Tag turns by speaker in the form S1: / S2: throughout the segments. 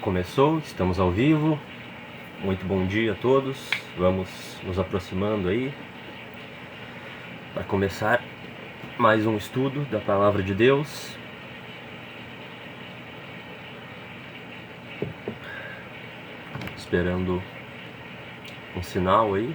S1: Começou, estamos ao vivo. Muito bom dia a todos. Vamos nos aproximando aí para começar mais um estudo da Palavra de Deus. Esperando um sinal aí.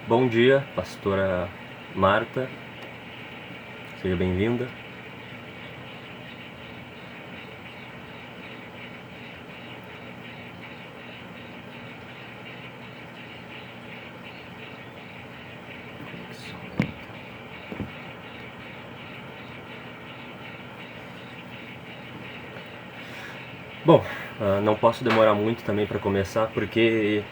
S1: Bom dia, pastora Marta. Seja bem-vinda. Bom, não posso demorar muito também para começar, porque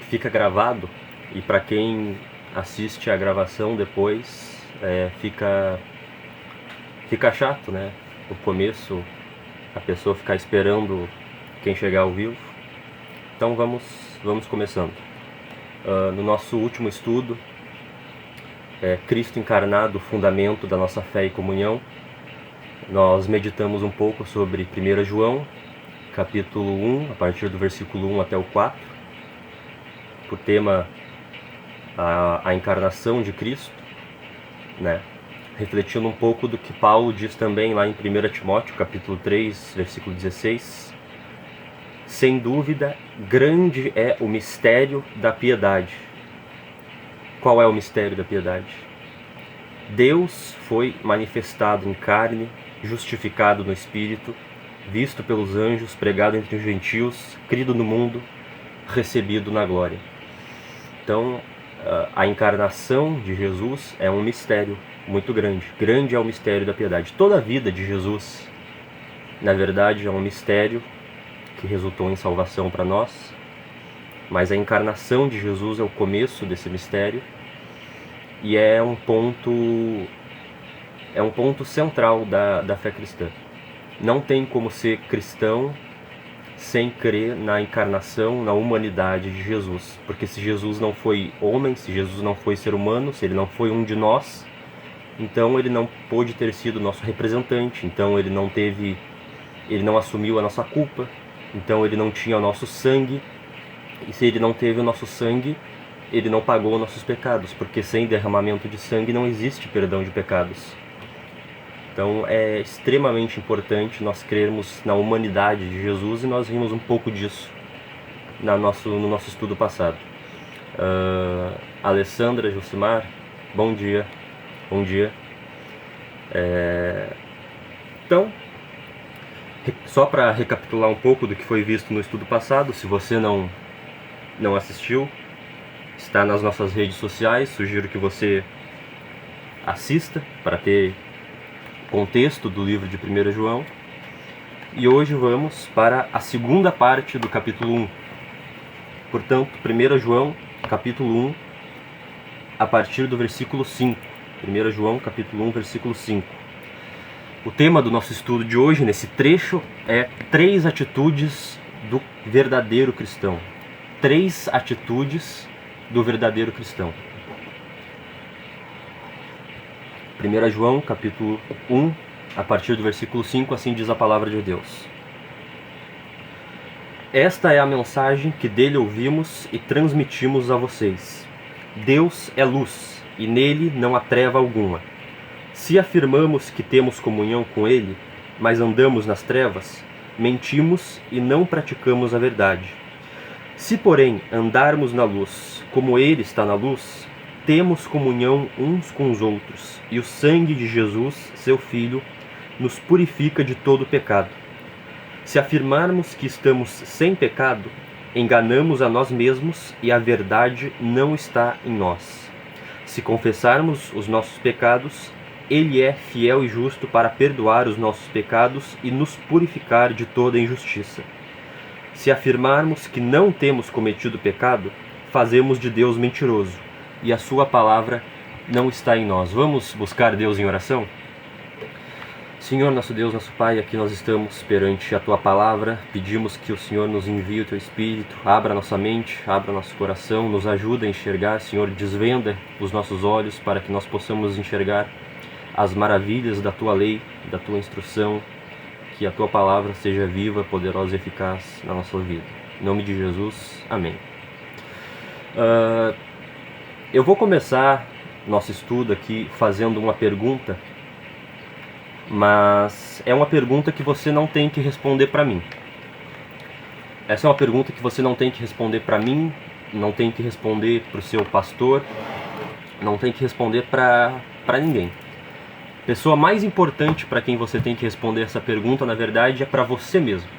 S1: fica gravado e para quem assiste a gravação depois fica chato, né? No começo a pessoa ficar esperando quem chegar ao vivo. Então vamos começando. No nosso último estudo, Cristo encarnado, fundamento da nossa fé e comunhão, nós meditamos um pouco sobre 1 João, capítulo 1, a partir do versículo 1 até o 4, o tema a encarnação de Cristo, né? Refletindo um pouco do que Paulo diz também lá em 1 Timóteo, capítulo 3, versículo 16. Sem dúvida, grande é o mistério da piedade. Qual é o mistério da piedade? Deus foi manifestado em carne, justificado no Espírito, visto pelos anjos, pregado entre os gentios, crido no mundo, recebido na glória. Então, a encarnação de Jesus é um mistério muito grande. Grande é o mistério da piedade. Toda a vida de Jesus, na verdade, é um mistério que resultou em salvação para nós, mas a encarnação de Jesus é o começo desse mistério e é um ponto central da fé cristã. Não tem como ser cristão sem crer na encarnação, na humanidade de Jesus. Porque se Jesus não foi homem, se Jesus não foi ser humano, se ele não foi um de nós, então ele não pôde ter sido nosso representante, então ele não assumiu a nossa culpa, então ele não tinha o nosso sangue, e se ele não teve o nosso sangue, ele não pagou nossos pecados, porque sem derramamento de sangue não existe perdão de pecados. Então é extremamente importante nós crermos na humanidade de Jesus, e nós vimos um pouco disso no nosso estudo passado. Alessandra, Josimar, bom dia. Bom dia. Então, só para recapitular um pouco do que foi visto no estudo passado, se você não assistiu, está nas nossas redes sociais, sugiro que você assista para ter contexto do livro de 1 João. E hoje vamos para a segunda parte do capítulo 1. Portanto, 1 João, capítulo 1, a partir do versículo 5. 1 João, capítulo 1, versículo 5. O tema do nosso estudo de hoje, nesse trecho, é 3 atitudes do verdadeiro cristão. 3 atitudes do verdadeiro cristão. 1 João, capítulo 1, a partir do versículo 5, assim diz a palavra de Deus. Esta é a mensagem que dele ouvimos e transmitimos a vocês. Deus é luz, e nele não há treva alguma. Se afirmamos que temos comunhão com ele, mas andamos nas trevas, mentimos e não praticamos a verdade. Se, porém, andarmos na luz, como ele está na luz, temos comunhão uns com os outros, e o sangue de Jesus, seu Filho, nos purifica de todo pecado. Se afirmarmos que estamos sem pecado, enganamos a nós mesmos e a verdade não está em nós. Se confessarmos os nossos pecados, ele é fiel e justo para perdoar os nossos pecados e nos purificar de toda injustiça. Se afirmarmos que não temos cometido pecado, fazemos de Deus mentiroso, e a sua palavra não está em nós. Vamos buscar Deus em oração? Senhor, nosso Deus, nosso Pai, aqui nós estamos perante a Tua Palavra, pedimos que o Senhor nos envie o Teu Espírito, abra nossa mente, abra nosso coração, nos ajuda a enxergar, Senhor, desvenda os nossos olhos para que nós possamos enxergar as maravilhas da Tua lei, da Tua instrução, que a Tua Palavra seja viva, poderosa e eficaz na nossa vida. Em nome de Jesus, amém. Eu vou começar nosso estudo aqui fazendo uma pergunta, mas é uma pergunta que você não tem que responder para mim. Essa é uma pergunta que você não tem que responder para mim, não tem que responder para o seu pastor, não tem que responder para ninguém. A pessoa mais importante para quem você tem que responder essa pergunta, na verdade, é para você mesmo.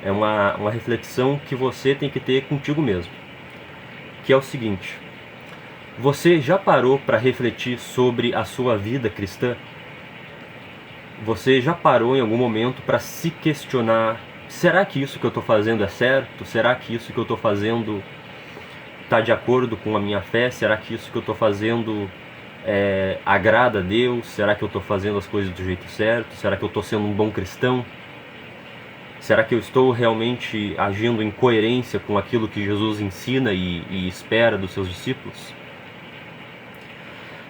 S1: É uma reflexão que você tem que ter contigo mesmo. Que é o seguinte: você já parou para refletir sobre a sua vida cristã? Você já parou em algum momento para se questionar: será que isso que eu estou fazendo é certo? Será que isso que eu estou fazendo está de acordo com a minha fé? Será que isso que eu estou fazendo agrada a Deus? Será que eu estou fazendo as coisas do jeito certo? Será que eu estou sendo um bom cristão? Será que eu estou realmente agindo em coerência com aquilo que Jesus ensina e espera dos seus discípulos?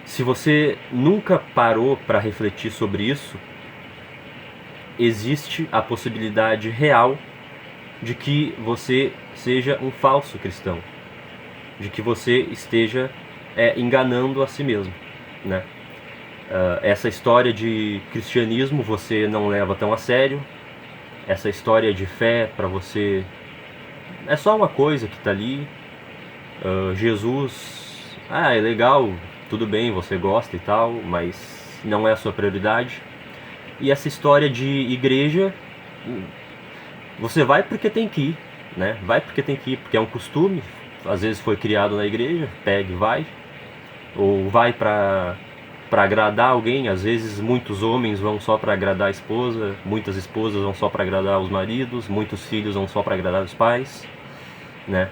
S1: Se você nunca parou para refletir sobre isso, existe a possibilidade real de que você seja um falso cristão, de que você esteja enganando a si mesmo, né? Essa história de cristianismo você não leva tão a sério, essa história de fé para você é só uma coisa que está ali. Jesus, é legal, tudo bem, você gosta e tal, mas não é a sua prioridade. E essa história de igreja, você vai porque tem que ir, né? Vai porque tem que ir, porque é um costume, às vezes foi criado na igreja, pega e vai. Ou vai para agradar alguém, às vezes muitos homens vão só para agradar a esposa, muitas esposas vão só para agradar os maridos, muitos filhos vão só para agradar os pais, né?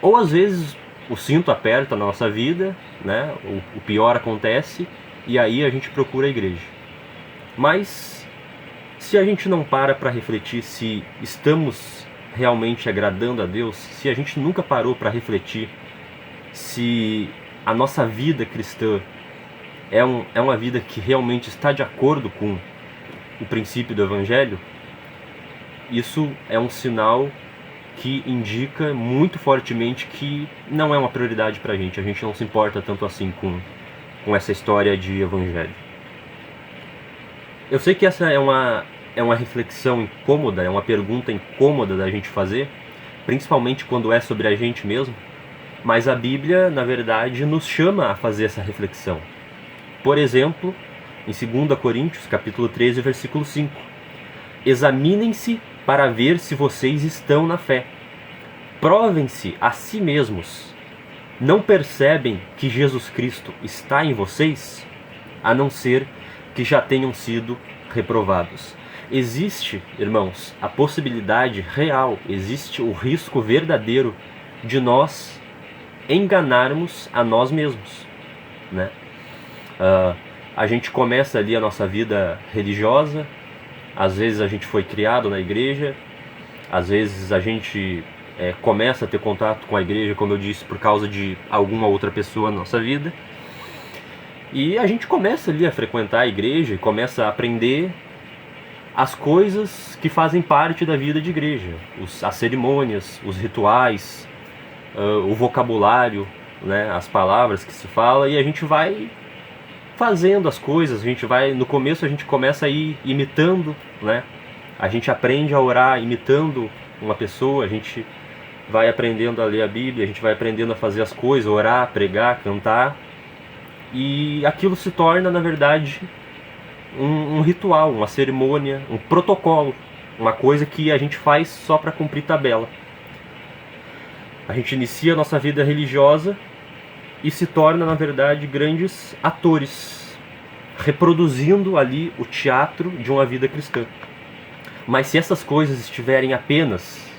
S1: Ou às vezes o cinto aperta na nossa vida, né? O pior acontece e aí a gente procura a igreja. Mas se a gente não para refletir se estamos realmente agradando a Deus, se a gente nunca parou para refletir se a nossa vida cristã é uma vida que realmente está de acordo com o princípio do Evangelho, isso é um sinal que indica muito fortemente que não é uma prioridade para a gente não se importa tanto assim com essa história de Evangelho. Eu sei que essa é uma reflexão incômoda, é uma pergunta incômoda da gente fazer, principalmente quando é sobre a gente mesmo, mas a Bíblia, na verdade, nos chama a fazer essa reflexão. Por exemplo, em 2 Coríntios, capítulo 13, versículo 5. Examinem-se para ver se vocês estão na fé. Provem-se a si mesmos. Não percebem que Jesus Cristo está em vocês, a não ser que já tenham sido reprovados. Existe, irmãos, a possibilidade real, existe o risco verdadeiro de nós enganarmos a nós mesmos, né? A gente começa ali a nossa vida religiosa, às vezes a gente foi criado na igreja, às vezes a gente começa a ter contato com a igreja, como eu disse, por causa de alguma outra pessoa na nossa vida, e a gente começa ali a frequentar a igreja e começa a aprender as coisas que fazem parte da vida de igreja, as cerimônias, os rituais, o vocabulário, né, as palavras que se fala, e a gente vai fazendo as coisas, no começo a gente começa a ir imitando, né? A gente aprende a orar imitando uma pessoa, a gente vai aprendendo a ler a Bíblia, a gente vai aprendendo a fazer as coisas, orar, pregar, cantar, e aquilo se torna, na verdade, um ritual, uma cerimônia, um protocolo, uma coisa que a gente faz só para cumprir tabela. A gente inicia a nossa vida religiosa e se torna, na verdade, grandes atores, reproduzindo ali o teatro de uma vida cristã. Mas se essas coisas estiverem apenas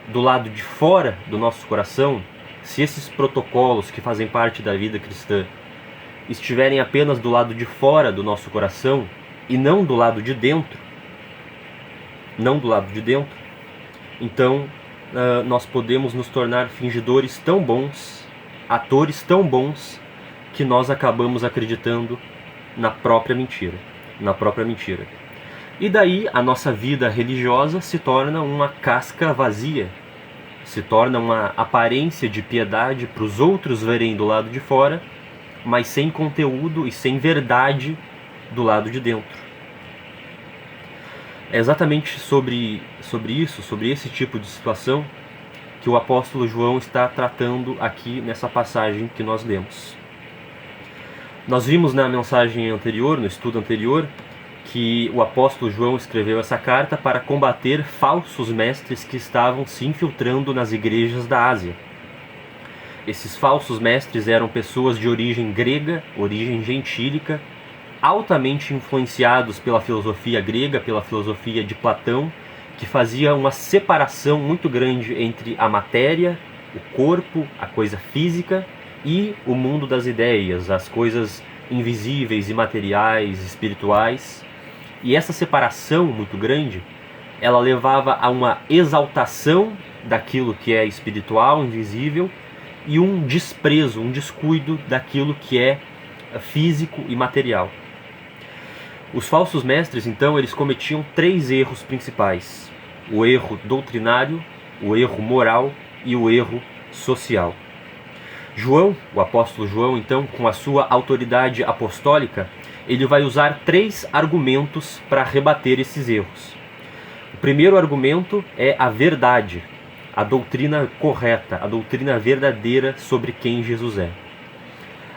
S1: do lado de fora do nosso coração, se esses protocolos que fazem parte da vida cristã estiverem apenas do lado de fora do nosso coração e não do lado de dentro, então nós podemos nos tornar fingidores tão bons, atores tão bons, que nós acabamos acreditando na própria mentira. E daí a nossa vida religiosa se torna uma casca vazia, se torna uma aparência de piedade para os outros verem do lado de fora, mas sem conteúdo e sem verdade do lado de dentro. É exatamente sobre esse tipo de situação, que o apóstolo João está tratando aqui nessa passagem que nós lemos. Nós vimos na mensagem anterior, no estudo anterior, que o apóstolo João escreveu essa carta para combater falsos mestres que estavam se infiltrando nas igrejas da Ásia. Esses falsos mestres eram pessoas de origem grega, origem gentílica, altamente influenciados pela filosofia grega, pela filosofia de Platão, que fazia uma separação muito grande entre a matéria, o corpo, a coisa física, e o mundo das ideias, as coisas invisíveis, imateriais, espirituais. E essa separação muito grande, ela levava a uma exaltação daquilo que é espiritual, invisível, e um desprezo, um descuido daquilo que é físico e material. Os falsos mestres, então, eles cometiam 3 erros principais: o erro doutrinário, o erro moral e o erro social. João, o apóstolo João, então, com a sua autoridade apostólica, ele vai usar 3 argumentos para rebater esses erros. O primeiro argumento é a verdade, a doutrina correta, a doutrina verdadeira sobre quem Jesus é.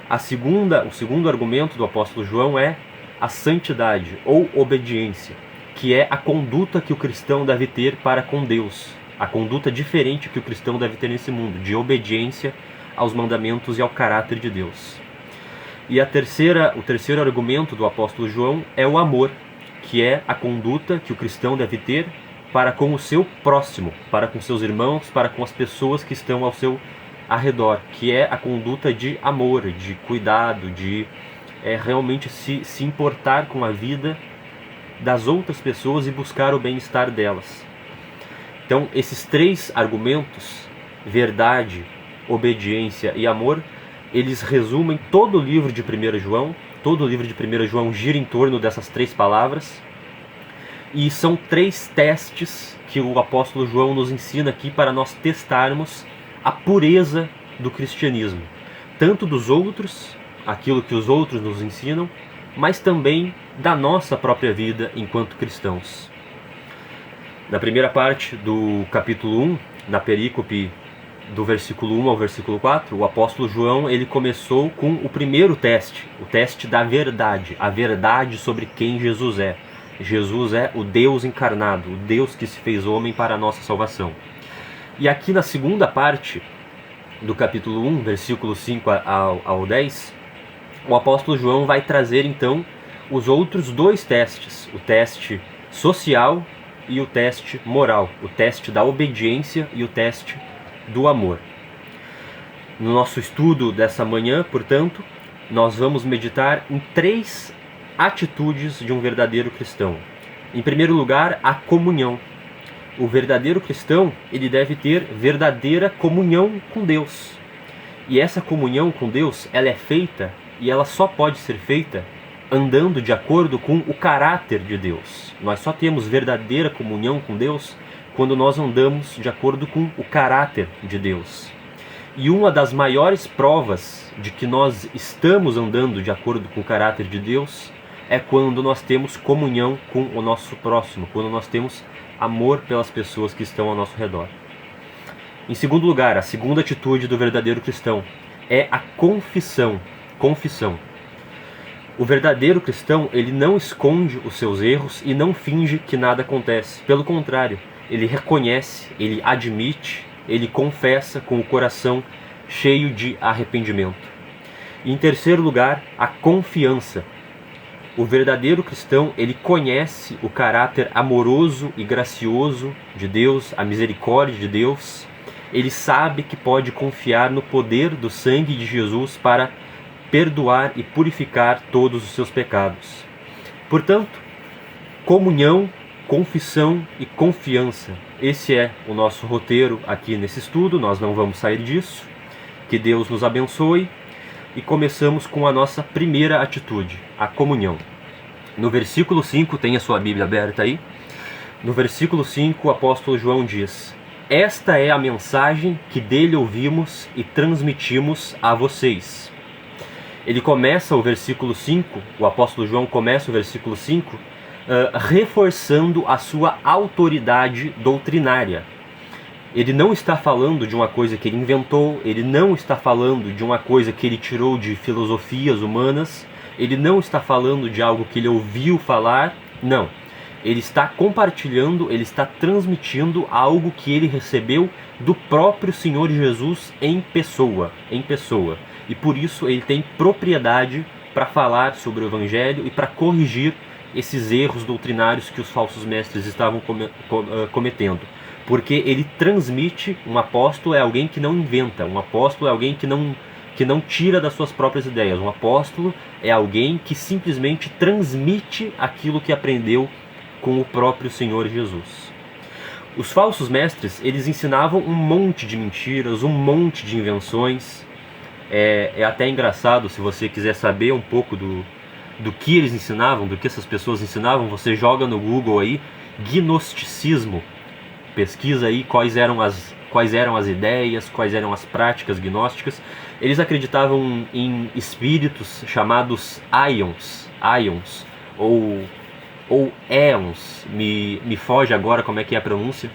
S1: O segundo argumento do apóstolo João é a santidade ou obediência, que é a conduta que o cristão deve ter para com Deus, a conduta diferente que o cristão deve ter nesse mundo, de obediência aos mandamentos e ao caráter de Deus. E o terceiro argumento do apóstolo João é o amor, que é a conduta que o cristão deve ter para com o seu próximo, para com seus irmãos, para com as pessoas que estão ao seu arredor, que é a conduta de amor, de cuidado, de realmente se importar com a vida das outras pessoas e buscar o bem-estar delas. Então, esses 3 argumentos, verdade, obediência e amor, eles resumem todo o livro de 1 João. Todo o livro de 1 João gira em torno dessas 3 palavras. E são 3 testes que o apóstolo João nos ensina aqui para nós testarmos a pureza do cristianismo. Tanto dos outros, aquilo que os outros nos ensinam, mas também da nossa própria vida enquanto cristãos. Na primeira parte do capítulo 1, na perícope do versículo 1 ao versículo 4, o apóstolo João ele começou com o primeiro teste, o teste da verdade, a verdade sobre quem Jesus é. Jesus é o Deus encarnado, o Deus que se fez homem para a nossa salvação. E aqui na segunda parte do capítulo 1, versículos 5 ao 10, o apóstolo João vai trazer então os outros 2 testes, o teste social e o teste moral, o teste da obediência e o teste do amor. No nosso estudo dessa manhã, portanto, nós vamos meditar em 3 atitudes de um verdadeiro cristão. Em primeiro lugar, a comunhão. O verdadeiro cristão, ele deve ter verdadeira comunhão com Deus. E essa comunhão com Deus, ela é feita e ela só pode ser feita andando de acordo com o caráter de Deus. Nós só temos verdadeira comunhão com Deus quando nós andamos de acordo com o caráter de Deus. E uma das maiores provas de que nós estamos andando de acordo com o caráter de Deus é quando nós temos comunhão com o nosso próximo, quando nós temos amor pelas pessoas que estão ao nosso redor. Em segundo lugar, a segunda atitude do verdadeiro cristão é a confissão. O verdadeiro cristão, ele não esconde os seus erros e não finge que nada acontece. Pelo contrário, ele reconhece, ele admite, ele confessa com o coração cheio de arrependimento. E em terceiro lugar, a confiança. O verdadeiro cristão, ele conhece o caráter amoroso e gracioso de Deus, a misericórdia de Deus, ele sabe que pode confiar no poder do sangue de Jesus para perdoar e purificar todos os seus pecados. Portanto, comunhão, confissão e confiança. Esse é o nosso roteiro aqui nesse estudo, nós não vamos sair disso. Que Deus nos abençoe. E começamos com a nossa primeira atitude, a comunhão. No versículo 5, tem a sua Bíblia aberta aí. No versículo 5, o apóstolo João diz: esta é a mensagem que dele ouvimos e transmitimos a vocês. Ele começa o versículo 5, o apóstolo João começa o versículo 5, reforçando a sua autoridade doutrinária. Ele não está falando de uma coisa que ele inventou, ele não está falando de uma coisa que ele tirou de filosofias humanas, ele não está falando de algo que ele ouviu falar, não. Ele está compartilhando, ele está transmitindo algo que ele recebeu do próprio Senhor Jesus em pessoa. E por isso ele tem propriedade para falar sobre o Evangelho e para corrigir esses erros doutrinários que os falsos mestres estavam cometendo. Porque ele transmite, um apóstolo é alguém que não inventa, um apóstolo é alguém que não tira das suas próprias ideias, um apóstolo é alguém que simplesmente transmite aquilo que aprendeu com o próprio Senhor Jesus. Os falsos mestres, eles ensinavam um monte de mentiras, um monte de invenções. É até engraçado, se você quiser saber um pouco do que eles ensinavam, do que essas pessoas ensinavam, você joga no Google aí, gnosticismo. Pesquisa aí quais eram as ideias, quais eram as práticas gnósticas. Eles acreditavam em espíritos chamados aions ou éons, me foge agora como é que é a pronúncia,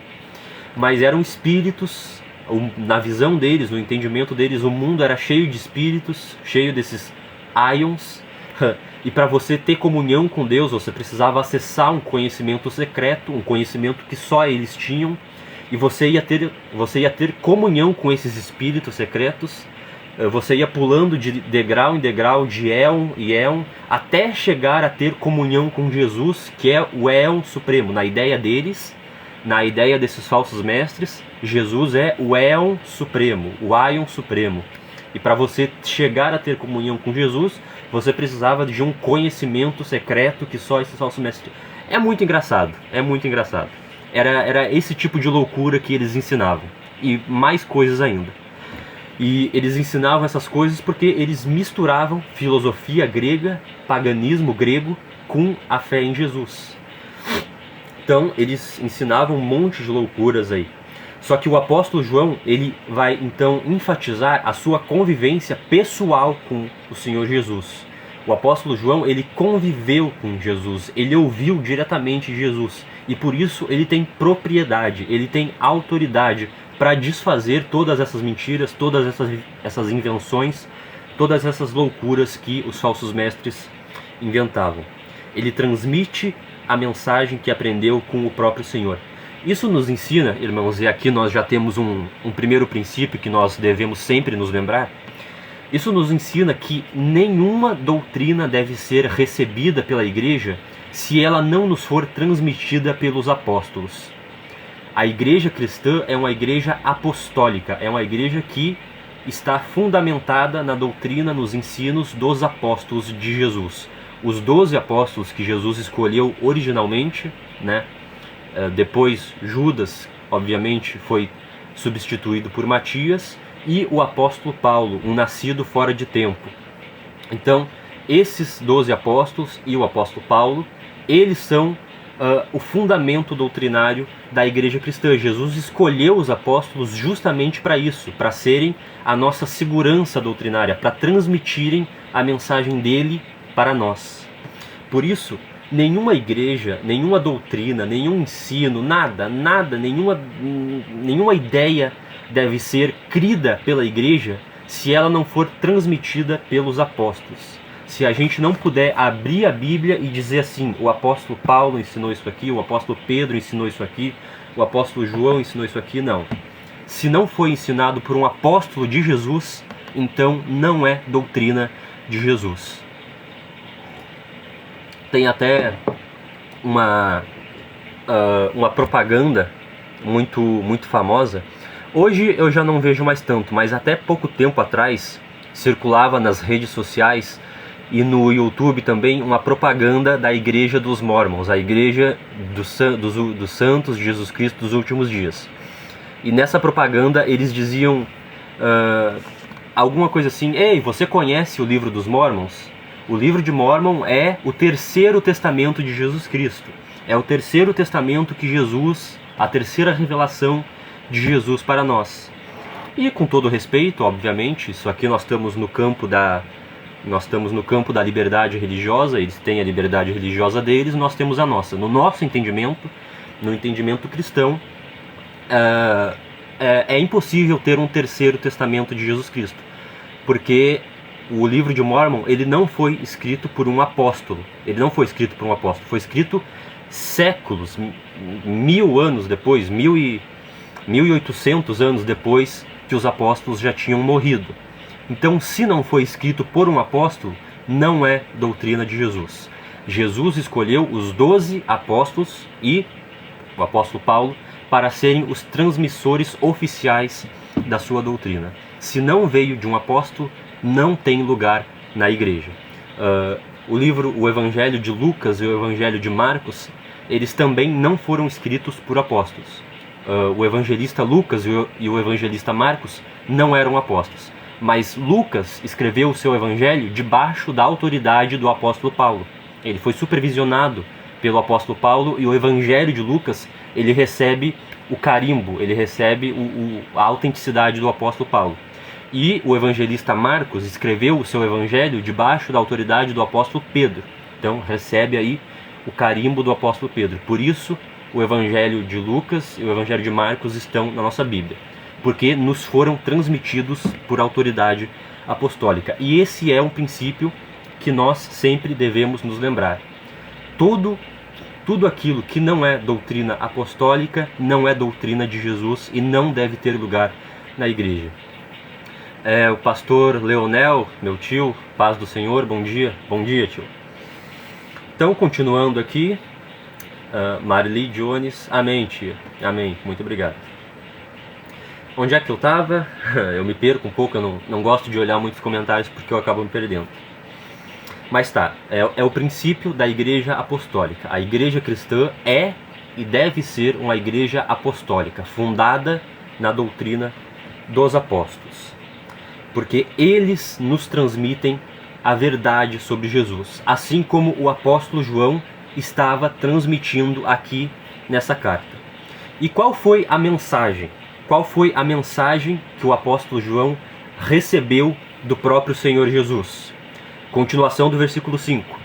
S1: mas eram espíritos, na visão deles, no entendimento deles, o mundo era cheio de espíritos, cheio desses aions, e para você ter comunhão com Deus, você precisava acessar um conhecimento secreto, um conhecimento que só eles tinham, e você ia ter comunhão com esses espíritos secretos. Você ia pulando de degrau em degrau, de éon em éon, até chegar a ter comunhão com Jesus, que é o éon supremo. Na ideia deles, na ideia desses falsos mestres, Jesus é o éon supremo, o aion supremo. E para você chegar a ter comunhão com Jesus, você precisava de um conhecimento secreto que só esses falsos mestres... É muito engraçado. Era esse tipo de loucura que eles ensinavam. E mais coisas ainda. E eles ensinavam essas coisas porque eles misturavam filosofia grega, paganismo grego, com a fé em Jesus. Então eles ensinavam um monte de loucuras aí. Só que o apóstolo João, ele vai então enfatizar a sua convivência pessoal com o Senhor Jesus. O apóstolo João, ele conviveu com Jesus, ele ouviu diretamente Jesus. E por isso ele tem propriedade, ele tem autoridade para desfazer todas essas mentiras, todas essas invenções, todas essas loucuras que os falsos mestres inventavam. Ele transmite a mensagem que aprendeu com o próprio Senhor. Isso nos ensina, irmãos, e aqui nós já temos um primeiro princípio que nós devemos sempre nos lembrar. Isso nos ensina que nenhuma doutrina deve ser recebida pela igreja se ela não nos for transmitida pelos apóstolos. A igreja cristã é uma igreja apostólica, é uma igreja que está fundamentada na doutrina, nos ensinos dos apóstolos de Jesus. Os 12 apóstolos que Jesus escolheu originalmente, né? Depois Judas, obviamente, foi substituído por Matias, e o apóstolo Paulo, um nascido fora de tempo. Então, esses 12 apóstolos e o apóstolo Paulo, eles são o fundamento doutrinário da igreja cristã. Jesus escolheu os apóstolos justamente para isso, para serem a nossa segurança doutrinária, para transmitirem a mensagem dele para nós. Por isso, nenhuma igreja, nenhuma doutrina, nenhum ensino, nada, nenhuma ideia deve ser crida pela igreja se ela não for transmitida pelos apóstolos. Se a gente não puder abrir a Bíblia e dizer assim, o apóstolo Paulo ensinou isso aqui, o apóstolo Pedro ensinou isso aqui, o apóstolo João ensinou isso aqui, não. Se não foi ensinado por um apóstolo de Jesus, então não é doutrina de Jesus. Tem até uma propaganda muito famosa, Hoje eu já não vejo mais tanto, mas até pouco tempo atrás circulava nas redes sociais e no YouTube também uma propaganda da Igreja dos Mormons, a Igreja dos Santos de Jesus Cristo dos Últimos Dias. E nessa propaganda eles diziam alguma coisa assim: ei, você conhece o livro dos Mormons? O livro de Mormon é o terceiro testamento de Jesus Cristo. É o terceiro testamento que Jesus, a terceira revelação de Jesus para nós. E com todo respeito, obviamente, isso aqui nós estamos no campo da liberdade religiosa, eles têm a liberdade religiosa deles, nós temos a nossa. No nosso entendimento, no entendimento cristão, é impossível ter um terceiro testamento de Jesus Cristo, porque o livro de Mormon, ele não foi escrito por um apóstolo, foi escrito séculos, 1000 anos depois, 1800 anos depois que os apóstolos já tinham morrido. Então, se não foi escrito por um apóstolo, não é doutrina de Jesus. Jesus escolheu os 12 apóstolos e o apóstolo Paulo para serem os transmissores oficiais da sua doutrina. Se não veio de um apóstolo, não tem lugar na igreja. O Evangelho de Lucas e o Evangelho de Marcos, eles também não foram escritos por apóstolos. O evangelista Lucas e o evangelista Marcos não eram apóstolos. Mas Lucas escreveu o seu evangelho debaixo da autoridade do apóstolo Paulo. Ele foi supervisionado pelo apóstolo Paulo, e o evangelho de Lucas, ele recebe o carimbo, ele recebe a autenticidade do apóstolo Paulo. E o evangelista Marcos escreveu o seu evangelho debaixo da autoridade do apóstolo Pedro. Então recebe aí o carimbo do apóstolo Pedro. Por isso o evangelho de Lucas e o evangelho de Marcos estão na nossa Bíblia, porque nos foram transmitidos por autoridade apostólica. E esse é um princípio que nós sempre devemos nos lembrar. Tudo aquilo que não é doutrina apostólica não é doutrina de Jesus e não deve ter lugar na igreja. O pastor Leonel, meu tio, paz do Senhor, bom dia tio. Então, continuando aqui, Marli Jones, amém tia, amém, muito obrigado. Onde é que eu estava? Eu me perco um pouco, eu não gosto de olhar muitos comentários porque eu acabo me perdendo. Mas tá, é o princípio da igreja apostólica. A igreja cristã é e deve ser uma igreja apostólica, fundada na doutrina dos apóstolos. Porque eles nos transmitem a verdade sobre Jesus, assim como o apóstolo João estava transmitindo aqui nessa carta. E qual foi a mensagem? Qual foi a mensagem que o apóstolo João recebeu do próprio Senhor Jesus? Continuação do versículo 5.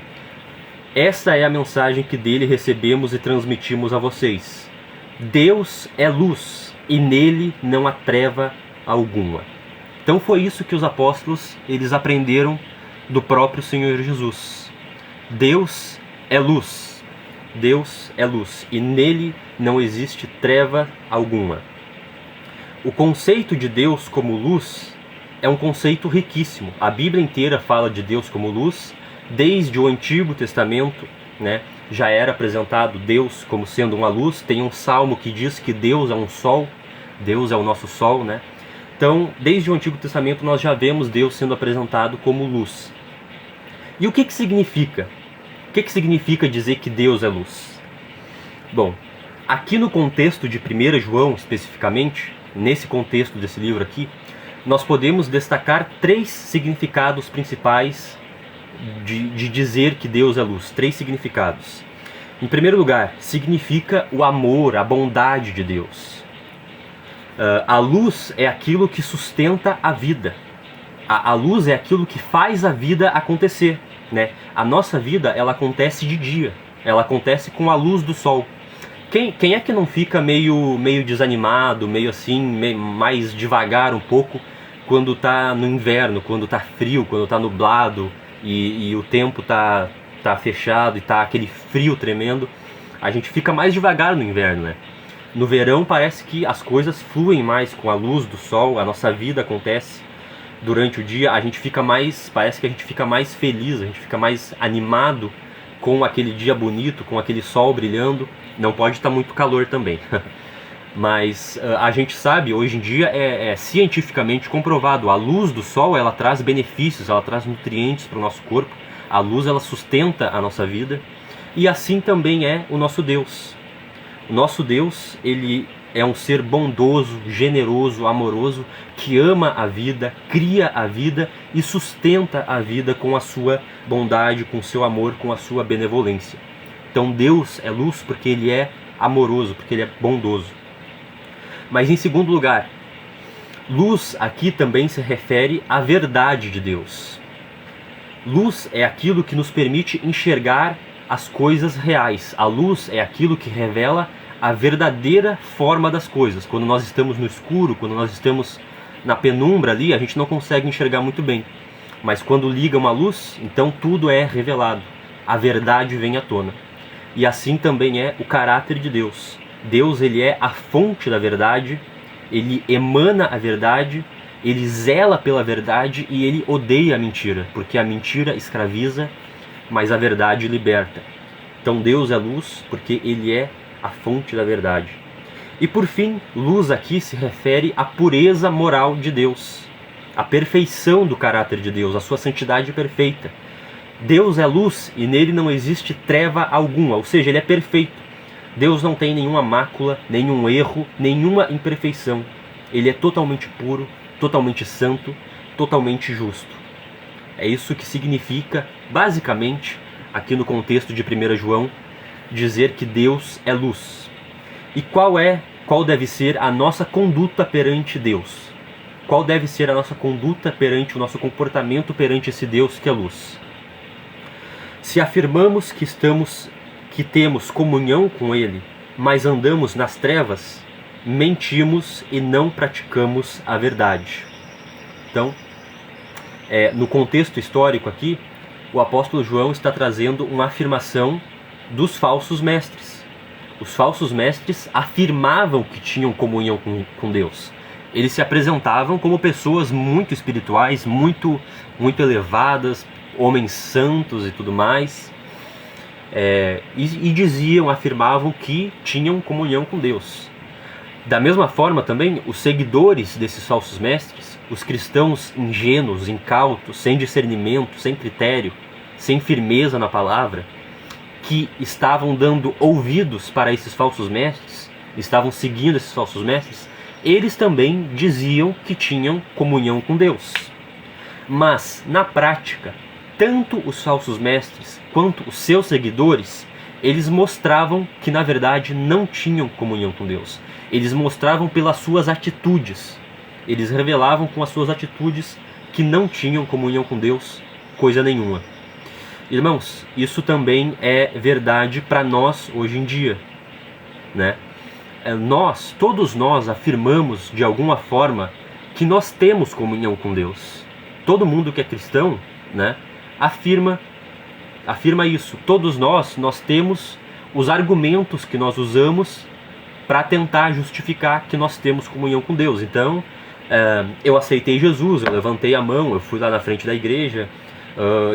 S1: Essa é a mensagem que dele recebemos e transmitimos a vocês. Deus é luz e nele não há treva alguma. Então foi isso que os apóstolos eles aprenderam do próprio Senhor Jesus. Deus é luz. Deus é luz e nele não existe treva alguma. O conceito de Deus como luz é um conceito riquíssimo. A Bíblia inteira fala de Deus como luz. Desde o Antigo Testamento, né, já era apresentado Deus como sendo uma luz. Tem um salmo que diz que Deus é um sol, Deus é o nosso sol, né? Então, desde o Antigo Testamento nós já vemos Deus sendo apresentado como luz. E o que significa? O que significa dizer que Deus é luz? Bom, aqui no contexto de 1 João especificamente, nesse contexto desse livro aqui, nós podemos destacar 3 significados principais de dizer que Deus é luz. 3 significados. Em primeiro lugar, significa o amor, a bondade de Deus. A luz é aquilo que sustenta a vida. A luz é aquilo que faz a vida acontecer, né? A nossa vida, ela acontece de dia. Ela acontece com a luz do sol. Quem é que não fica meio desanimado, meio assim, mais devagar um pouco quando está no inverno, quando está frio, quando está nublado e o tempo tá fechado e tá aquele frio tremendo? A gente fica mais devagar no inverno, né? No verão parece que as coisas fluem mais com a luz do sol, a nossa vida acontece durante o dia, parece que a gente fica mais feliz, a gente fica mais animado com aquele dia bonito, com aquele sol brilhando. Não pode estar muito calor também. Mas a gente sabe, hoje em dia é cientificamente comprovado, a luz do sol ela traz benefícios, ela traz nutrientes para o nosso corpo, a luz ela sustenta a nossa vida, e assim também é o nosso Deus. O nosso Deus, ele é um ser bondoso, generoso, amoroso, que ama a vida, cria a vida e sustenta a vida com a sua bondade, com o seu amor, com a sua benevolência. Então Deus é luz porque ele é amoroso, porque ele é bondoso. Mas em segundo lugar, luz aqui também se refere à verdade de Deus. Luz é aquilo que nos permite enxergar as coisas reais. A luz é aquilo que revela a verdadeira forma das coisas. Quando nós estamos no escuro, quando nós estamos na penumbra ali, a gente não consegue enxergar muito bem. Mas quando liga uma luz, então tudo é revelado. A verdade vem à tona. E assim também é o caráter de Deus. Deus, ele é a fonte da verdade, ele emana a verdade, ele zela pela verdade e ele odeia a mentira, porque a mentira escraviza, mas a verdade liberta. Então Deus é luz porque ele é a fonte da verdade. E por fim, luz aqui se refere à pureza moral de Deus, à perfeição do caráter de Deus, à sua santidade perfeita. Deus é luz e nele não existe treva alguma, ou seja, ele é perfeito. Deus não tem nenhuma mácula, nenhum erro, nenhuma imperfeição. Ele é totalmente puro, totalmente santo, totalmente justo. É isso que significa, basicamente, aqui no contexto de 1 João, dizer que Deus é luz. E qual deve ser a nossa conduta perante Deus? Qual deve ser a nossa conduta perante o nosso comportamento perante esse Deus que é luz? Se afirmamos que temos comunhão com Ele, mas andamos nas trevas, mentimos e não praticamos a verdade. Então, no contexto histórico aqui, o apóstolo João está trazendo uma afirmação dos falsos mestres. Os falsos mestres afirmavam que tinham comunhão com Deus. Eles se apresentavam como pessoas muito espirituais, muito elevadas, homens santos e tudo mais. E diziam, afirmavam que tinham comunhão com Deus. Da mesma forma também, os seguidores desses falsos mestres, os cristãos ingênuos, incautos, sem discernimento, sem critério, sem firmeza na palavra, que estavam dando ouvidos para esses falsos mestres, estavam seguindo esses falsos mestres, eles também diziam que tinham comunhão com Deus. Mas, na prática, tanto os falsos mestres quanto os seus seguidores, eles mostravam que na verdade não tinham comunhão com Deus. Eles mostravam pelas suas atitudes. Eles revelavam com as suas atitudes que não tinham comunhão com Deus, coisa nenhuma. Irmãos, isso também é verdade para nós hoje em dia, né? Todos nós afirmamos de alguma forma que nós temos comunhão com Deus. Todo mundo que é cristão, né, afirma isso. Todos nós temos os argumentos que nós usamos para tentar justificar que nós temos comunhão com Deus. Então, eu aceitei Jesus, eu levantei a mão, eu fui lá na frente da igreja,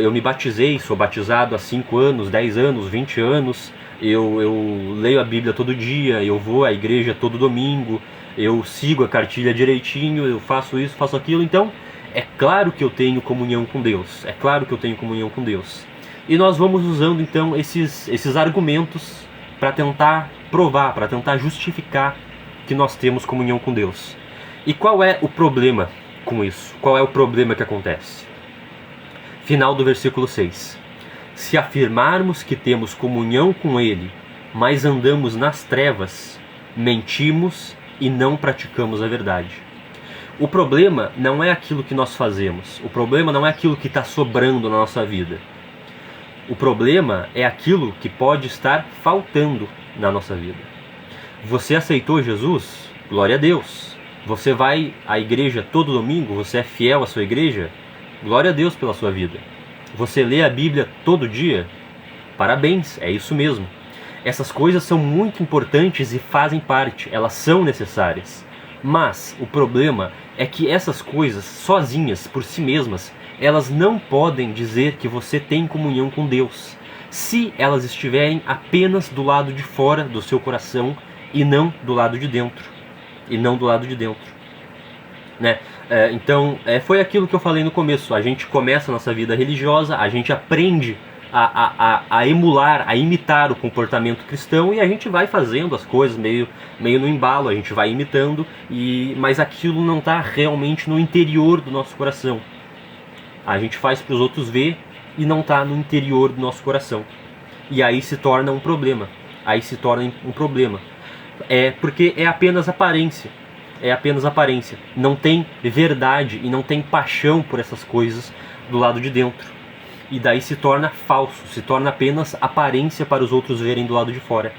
S1: eu me batizei, sou batizado há 5 anos, 10 anos, 20 anos, eu leio a Bíblia todo dia, eu vou à igreja todo domingo, eu sigo a cartilha direitinho, eu faço isso, faço aquilo. Então, é claro que eu tenho comunhão com Deus, é claro que eu tenho comunhão com Deus. E nós vamos usando então esses argumentos para tentar provar, para tentar justificar que nós temos comunhão com Deus. E qual é o problema com isso? Qual é o problema que acontece? Final do versículo 6. Se afirmarmos que temos comunhão com Ele, mas andamos nas trevas, mentimos e não praticamos a verdade. O problema não é aquilo que nós fazemos. O problema não é aquilo que está sobrando na nossa vida. O problema é aquilo que pode estar faltando na nossa vida. Você aceitou Jesus? Glória a Deus. Você vai à igreja todo domingo? Você é fiel à sua igreja? Glória a Deus pela sua vida. Você lê a Bíblia todo dia? Parabéns, é isso mesmo. Essas coisas são muito importantes e fazem parte, elas são necessárias. Mas o problema é que essas coisas, sozinhas, por si mesmas, elas não podem dizer que você tem comunhão com Deus, se elas estiverem apenas do lado de fora do seu coração e não do lado de dentro. E não do lado de dentro. Né? Então, foi aquilo que eu falei no começo. A gente começa a nossa vida religiosa, a gente aprende a emular, a imitar o comportamento cristão, e a gente vai fazendo as coisas meio no embalo, a gente vai imitando, mas aquilo não está realmente no interior do nosso coração. A gente faz para os outros ver e não está no interior do nosso coração. E aí se torna um problema. Porque é apenas aparência. Não tem verdade e não tem paixão por essas coisas do lado de dentro. E daí se torna falso, se torna apenas aparência para os outros verem do lado de fora.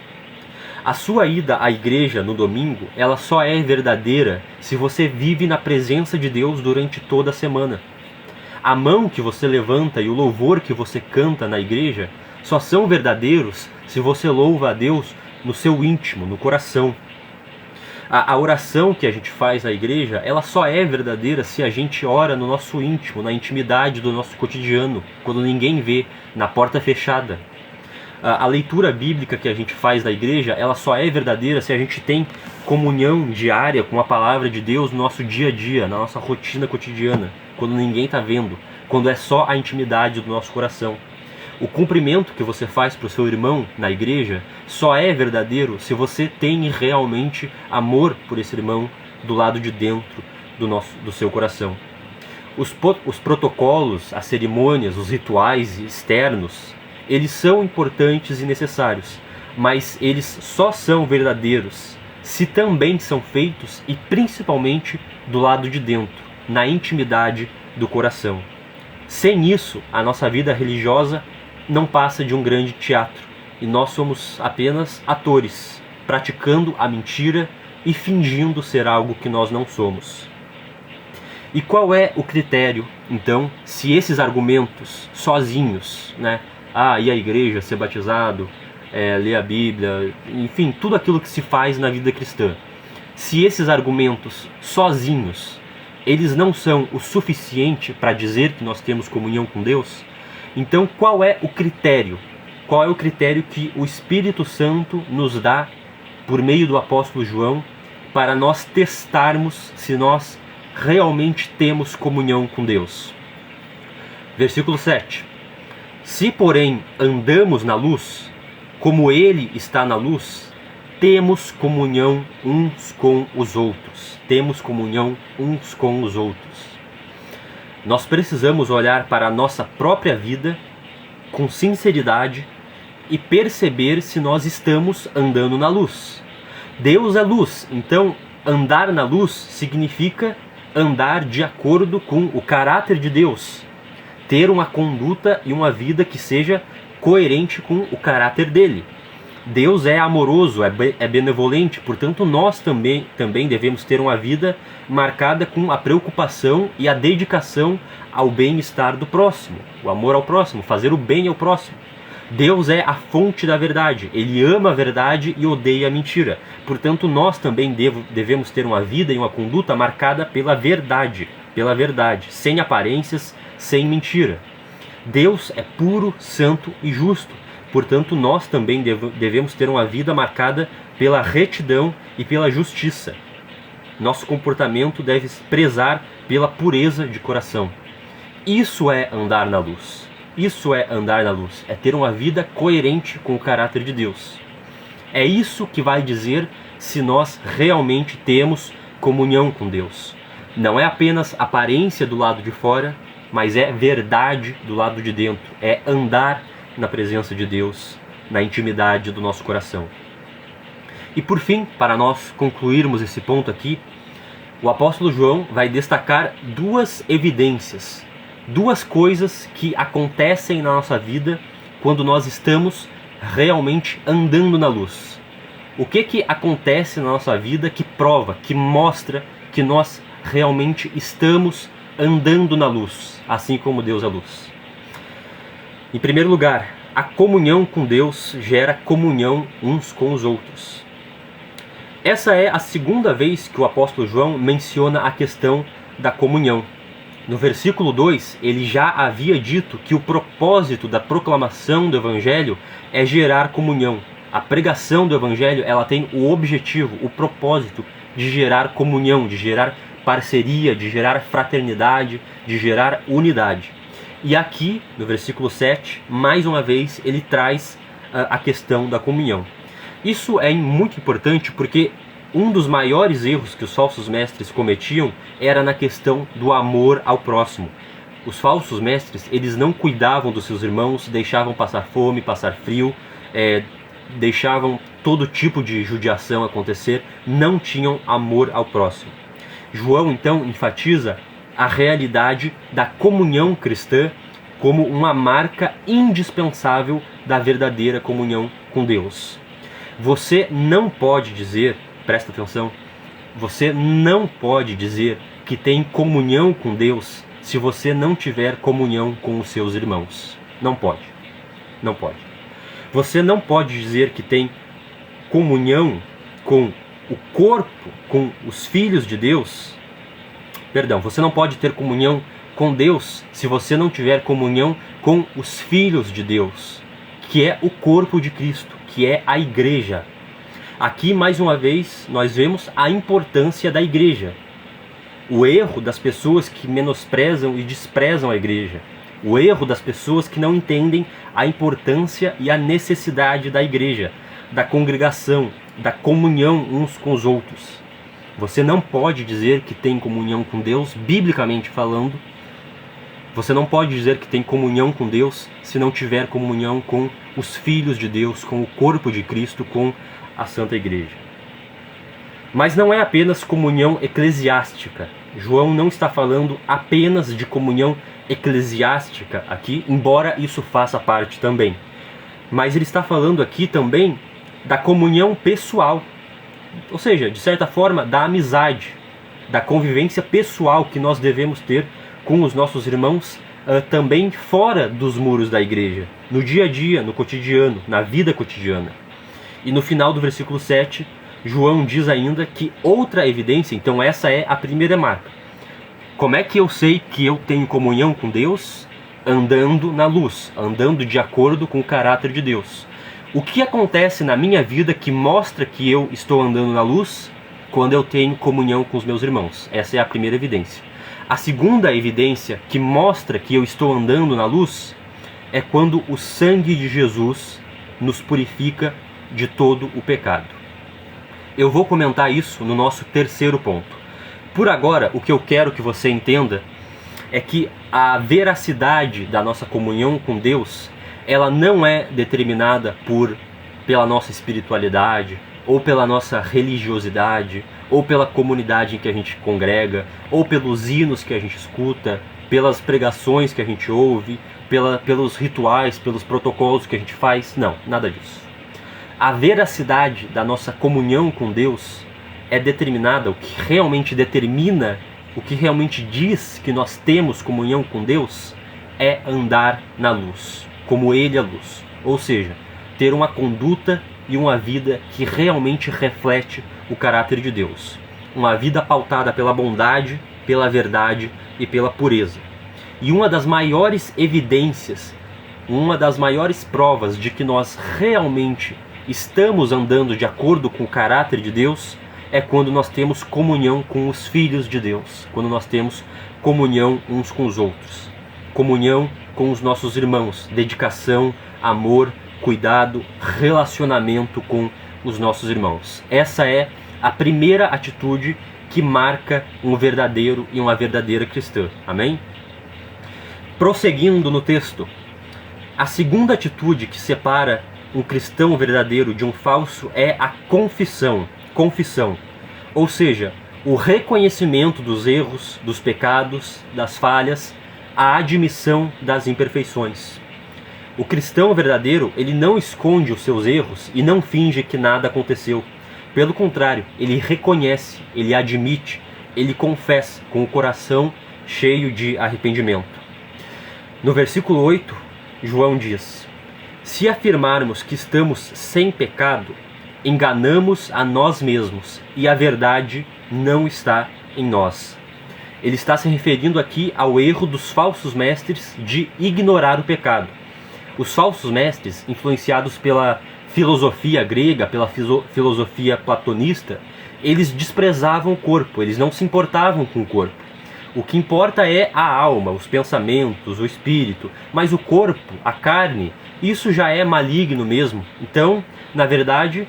S1: A sua ida à igreja no domingo, ela só é verdadeira se você vive na presença de Deus durante toda a semana. A mão que você levanta e o louvor que você canta na igreja só são verdadeiros se você louva a Deus no seu íntimo, no coração. A oração que a gente faz na igreja, ela só é verdadeira se a gente ora no nosso íntimo, na intimidade do nosso cotidiano, quando ninguém vê, na porta fechada. A leitura bíblica que a gente faz na igreja, ela só é verdadeira se a gente tem comunhão diária com a palavra de Deus no nosso dia a dia, na nossa rotina cotidiana, quando ninguém está vendo, quando é só a intimidade do nosso coração. O cumprimento que você faz para o seu irmão na igreja só é verdadeiro se você tem realmente amor por esse irmão do lado de dentro do seu coração. Os protocolos, as cerimônias, os rituais externos, eles são importantes e necessários, mas eles só são verdadeiros se também são feitos e principalmente do lado de dentro, na intimidade do coração. Sem isso, a nossa vida religiosa não passa de um grande teatro, e nós somos apenas atores, praticando a mentira e fingindo ser algo que nós não somos. E qual é o critério, então, se esses argumentos sozinhos, né? Ir à igreja, ser batizado, ler a Bíblia, enfim, tudo aquilo que se faz na vida cristã, se esses argumentos sozinhos, eles não são o suficiente para dizer que nós temos comunhão com Deus, então qual é o critério? Qual é o critério que o Espírito Santo nos dá, por meio do apóstolo João, para nós testarmos se nós realmente temos comunhão com Deus? Versículo 7. Se, porém, andamos na luz, como Ele está na luz, temos comunhão uns com os outros. Temos comunhão uns com os outros. Nós precisamos olhar para a nossa própria vida com sinceridade e perceber se nós estamos andando na luz. Deus é luz, então andar na luz significa andar de acordo com o caráter de Deus, ter uma conduta e uma vida que seja coerente com o caráter dele. Deus é amoroso, é benevolente, portanto nós também devemos ter uma vida marcada com a preocupação e a dedicação ao bem-estar do próximo, o amor ao próximo, fazer o bem ao próximo. Deus é a fonte da verdade, Ele ama a verdade e odeia a mentira. Portanto, nós também devemos ter uma vida e uma conduta marcada pela verdade, sem aparências, sem mentira. Deus é puro, santo e justo. Portanto, nós também devemos ter uma vida marcada pela retidão e pela justiça. Nosso comportamento deve prezar pela pureza de coração. Isso é andar na luz. Isso é andar na luz. É ter uma vida coerente com o caráter de Deus. É isso que vai dizer se nós realmente temos comunhão com Deus. Não é apenas aparência do lado de fora, mas é verdade do lado de dentro. É andar na presença de Deus, na intimidade do nosso coração. E por fim, para nós concluirmos esse ponto aqui, o apóstolo João vai destacar duas evidências, duas coisas que acontecem na nossa vida quando nós estamos realmente andando na luz. O que acontece na nossa vida que prova, que mostra que nós realmente estamos andando na luz, assim como Deus é luz? Em primeiro lugar, a comunhão com Deus gera comunhão uns com os outros. Essa é a segunda vez que o apóstolo João menciona a questão da comunhão. No versículo 2, ele já havia dito que o propósito da proclamação do Evangelho é gerar comunhão. A pregação do Evangelho, ela tem o objetivo, o propósito de gerar comunhão, de gerar parceria, de gerar fraternidade, de gerar unidade. E aqui, no versículo 7, mais uma vez, ele traz a questão da comunhão. Isso é muito importante porque um dos maiores erros que os falsos mestres cometiam era na questão do amor ao próximo. Os falsos mestres, eles não cuidavam dos seus irmãos, deixavam passar fome, passar frio, deixavam todo tipo de judiação acontecer, não tinham amor ao próximo. João, então, enfatiza a realidade da comunhão cristã como uma marca indispensável da verdadeira comunhão com Deus. Você não pode dizer, presta atenção, você não pode dizer que tem comunhão com Deus se você não tiver comunhão com os seus irmãos. Não pode. Não pode. Você não pode dizer que tem comunhão com o corpo, com os filhos de Deus. Perdão, você não pode ter comunhão com Deus se você não tiver comunhão com os filhos de Deus, que é o corpo de Cristo, que é a igreja. Aqui, mais uma vez, nós vemos a importância da igreja. O erro das pessoas que menosprezam e desprezam a igreja. O erro das pessoas que não entendem a importância e a necessidade da igreja, da congregação, da comunhão uns com os outros. Você não pode dizer que tem comunhão com Deus, biblicamente falando. Você não pode dizer que tem comunhão com Deus se não tiver comunhão com os filhos de Deus, com o corpo de Cristo, com a Santa Igreja. Mas não é apenas comunhão eclesiástica. João não está falando apenas de comunhão eclesiástica aqui, embora isso faça parte também. Mas ele está falando aqui também da comunhão pessoal. Ou seja, de certa forma, da amizade, da convivência pessoal que nós devemos ter com os nossos irmãos também fora dos muros da igreja, no dia a dia, no cotidiano, na vida cotidiana. E no final do versículo 7, João diz ainda que outra evidência, então essa é a primeira marca. Como é que eu sei que eu tenho comunhão com Deus? Andando na luz, andando de acordo com o caráter de Deus. O que acontece na minha vida que mostra que eu estou andando na luz? Quando eu tenho comunhão com os meus irmãos. Essa é a primeira evidência. A segunda evidência que mostra que eu estou andando na luz é quando o sangue de Jesus nos purifica de todo o pecado. Eu vou comentar isso no nosso terceiro ponto. Por agora, o que eu quero que você entenda é que a veracidade da nossa comunhão com Deus, ela não é determinada pela nossa espiritualidade, ou pela nossa religiosidade, ou pela comunidade em que a gente congrega, ou pelos hinos que a gente escuta, pelas pregações que a gente ouve, pelos rituais, pelos protocolos que a gente faz. Não, nada disso. A veracidade da nossa comunhão com Deus é determinada, o que realmente determina, o que realmente diz que nós temos comunhão com Deus, é andar na luz, como Ele é luz. Ou seja, ter uma conduta e uma vida que realmente reflete o caráter de Deus. Uma vida pautada pela bondade, pela verdade e pela pureza. E uma das maiores evidências, uma das maiores provas de que nós realmente estamos andando de acordo com o caráter de Deus é quando nós temos comunhão com os filhos de Deus, quando nós temos comunhão uns com os outros, comunhão com os nossos irmãos, dedicação, amor, cuidado, relacionamento com os nossos irmãos. Essa é a primeira atitude que marca um verdadeiro e uma verdadeira cristã. Amém? Prosseguindo no texto, a segunda atitude que separa um cristão verdadeiro de um falso é a confissão. Confissão, ou seja, o reconhecimento dos erros, dos pecados, das falhas, a admissão das imperfeições. O cristão verdadeiro, ele não esconde os seus erros e não finge que nada aconteceu. Pelo contrário, ele reconhece, ele admite, ele confessa com o coração cheio de arrependimento. No versículo 8, João diz: se afirmarmos que estamos sem pecado, enganamos a nós mesmos e a verdade não está em nós. Ele está se referindo aqui ao erro dos falsos mestres de ignorar o pecado. Os falsos mestres, influenciados pela filosofia grega, pela filosofia platonista, eles desprezavam o corpo, eles não se importavam com o corpo. O que importa é a alma, os pensamentos, o espírito, mas o corpo, a carne, isso já é maligno mesmo. Então, na verdade,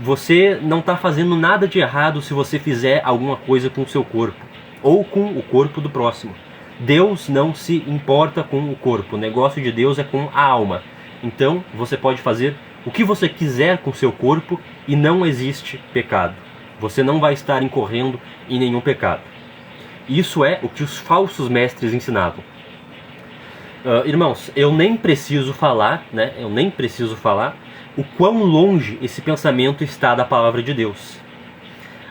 S1: você não está fazendo nada de errado se você fizer alguma coisa com o seu corpo, ou com o corpo do próximo. Deus não se importa com o corpo, o negócio de Deus é com a alma. Então, você pode fazer o que você quiser com o seu corpo e não existe pecado. Você não vai estar incorrendo em nenhum pecado. Isso é o que os falsos mestres ensinavam. Irmãos, eu nem preciso falar, o quão longe esse pensamento está da palavra de Deus.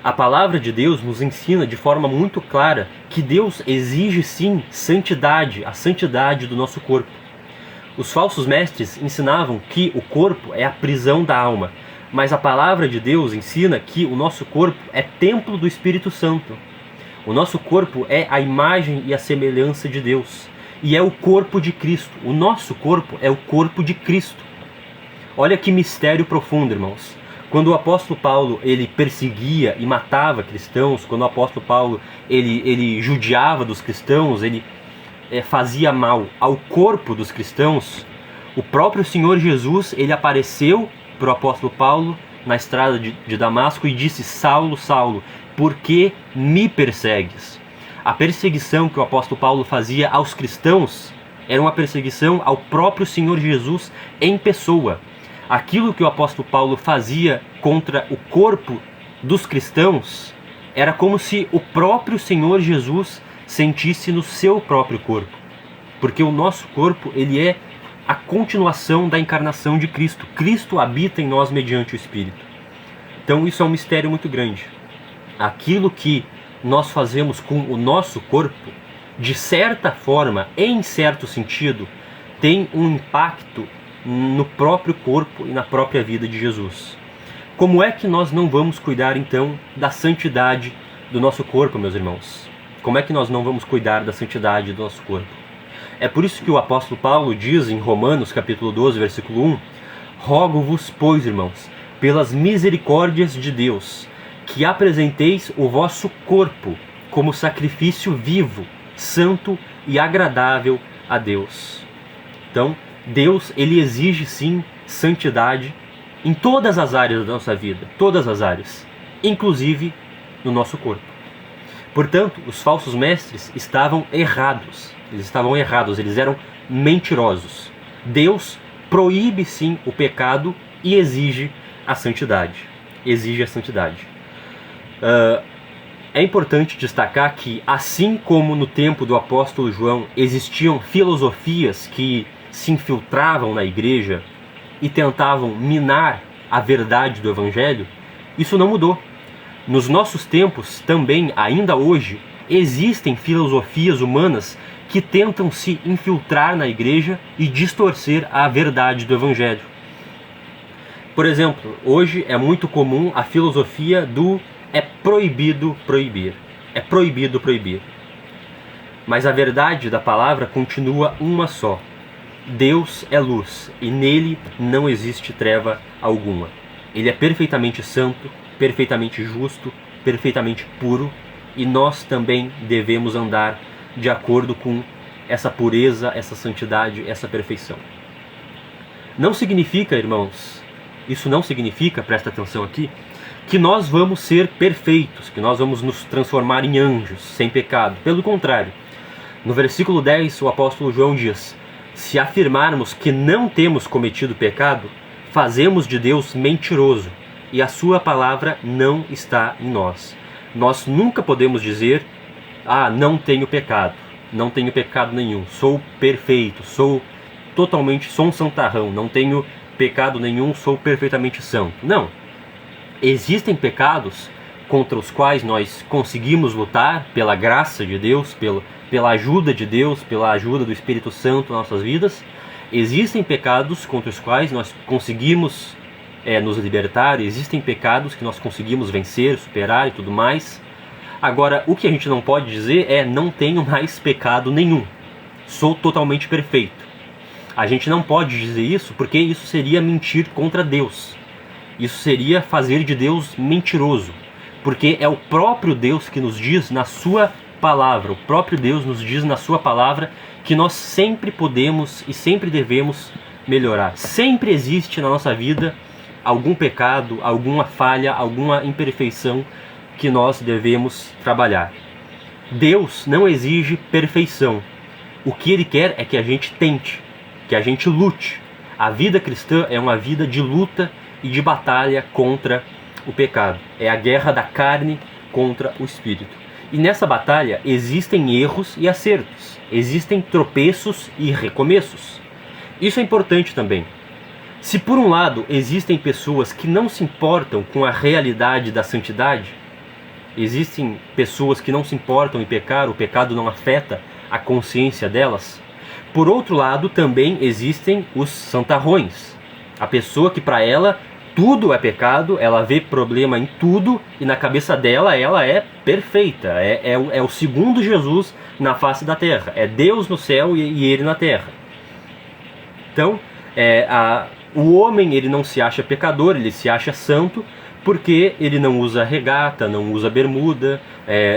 S1: A palavra de Deus nos ensina de forma muito clara que Deus exige sim santidade, a santidade do nosso corpo. Os falsos mestres ensinavam que o corpo é a prisão da alma, mas a palavra de Deus ensina que o nosso corpo é templo do Espírito Santo. O nosso corpo é a imagem e a semelhança de Deus. E é o corpo de Cristo. O nosso corpo é o corpo de Cristo. Olha que mistério profundo, irmãos. Quando o apóstolo Paulo ele perseguia e matava cristãos, quando o apóstolo Paulo ele judiava dos cristãos, ele fazia mal ao corpo dos cristãos, o próprio Senhor Jesus ele apareceu para o apóstolo Paulo na estrada de Damasco e disse: Saulo, Saulo, por que me persegues? A perseguição que o apóstolo Paulo fazia aos cristãos era uma perseguição ao próprio Senhor Jesus em pessoa. Aquilo que o apóstolo Paulo fazia contra o corpo dos cristãos era como se o próprio Senhor Jesus sentisse no seu próprio corpo. Porque o nosso corpo ele é a continuação da encarnação de Cristo. Cristo habita em nós mediante o Espírito. Então isso é um mistério muito grande. Aquilo que nós fazemos com o nosso corpo, de certa forma, em certo sentido, tem um impacto no próprio corpo e na própria vida de Jesus. Como é que nós não vamos cuidar então da santidade do nosso corpo, meus irmãos? Como é que nós não vamos cuidar da santidade do nosso corpo? É por isso que o apóstolo Paulo diz em Romanos capítulo 12, versículo 1: Rogo-vos, pois, irmãos, pelas misericórdias de Deus, que apresenteis o vosso corpo como sacrifício vivo, santo e agradável a Deus. Então, Deus ele exige sim santidade em todas as áreas da nossa vida, todas as áreas, inclusive no nosso corpo. Portanto, os falsos mestres estavam errados, eles eram mentirosos. Deus proíbe sim o pecado e exige a santidade. É importante destacar que, assim como no tempo do apóstolo João existiam filosofias que se infiltravam na igreja e tentavam minar a verdade do Evangelho, isso não mudou. Nos nossos tempos, também, ainda hoje, existem filosofias humanas que tentam se infiltrar na igreja e distorcer a verdade do Evangelho. Por exemplo, hoje é muito comum a filosofia do é proibido proibir. É proibido proibir. Mas a verdade da palavra continua uma só. Deus é luz e nele não existe treva alguma. Ele é perfeitamente santo, perfeitamente justo, perfeitamente puro, e nós também devemos andar de acordo com essa pureza, essa santidade, essa perfeição. Não significa, irmãos, isso não significa, presta atenção aqui, que nós vamos ser perfeitos, que nós vamos nos transformar em anjos, sem pecado. Pelo contrário, no versículo 10 o apóstolo João diz: se afirmarmos que não temos cometido pecado, fazemos de Deus mentiroso, e a sua palavra não está em nós. Nós nunca podemos dizer: não tenho pecado nenhum, sou perfeito, sou um santarrão, não tenho pecado nenhum, sou perfeitamente santo. Não. Existem pecados contra os quais nós conseguimos lutar pela graça de Deus, pela ajuda de Deus, pela ajuda do Espírito Santo nas nossas vidas. Existem pecados contra os quais nós conseguimos nos libertar, existem pecados que nós conseguimos vencer, superar e tudo mais. Agora, o que a gente não pode dizer é: não tenho mais pecado nenhum, sou totalmente perfeito. A gente não pode dizer isso porque isso seria mentir contra Deus. Isso seria fazer de Deus mentiroso. Porque é o próprio Deus que nos diz na sua palavra, o próprio Deus nos diz na sua palavra que nós sempre podemos e sempre devemos melhorar. Sempre existe na nossa vida algum pecado, alguma falha, alguma imperfeição que nós devemos trabalhar. Deus não exige perfeição. O que Ele quer é que a gente tente, que a gente lute. A vida cristã é uma vida de luta e de batalha contra o pecado. É a guerra da carne contra o espírito. E nessa batalha existem erros e acertos, existem tropeços e recomeços. Isso é importante também. Se por um lado existem pessoas que não se importam com a realidade da santidade, existem pessoas que não se importam em pecar, o pecado não afeta a consciência delas, por outro lado também existem os santarrões. A pessoa que para ela tudo é pecado, ela vê problema em tudo e na cabeça dela ela é perfeita, é o segundo Jesus na face da terra, é Deus no céu e ele na terra. Então, o homem ele não se acha pecador, ele se acha santo porque ele não usa regata, não usa bermuda,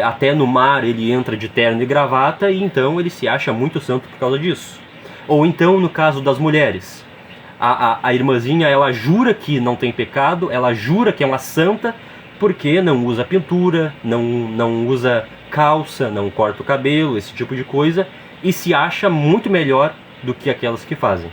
S1: até no mar ele entra de terno e gravata e então ele se acha muito santo por causa disso. Ou então no caso das mulheres, a irmãzinha ela jura que não tem pecado, ela jura que é uma santa porque não usa pintura, não usa calça, não corta o cabelo, esse tipo de coisa, e se acha muito melhor do que aquelas que fazem.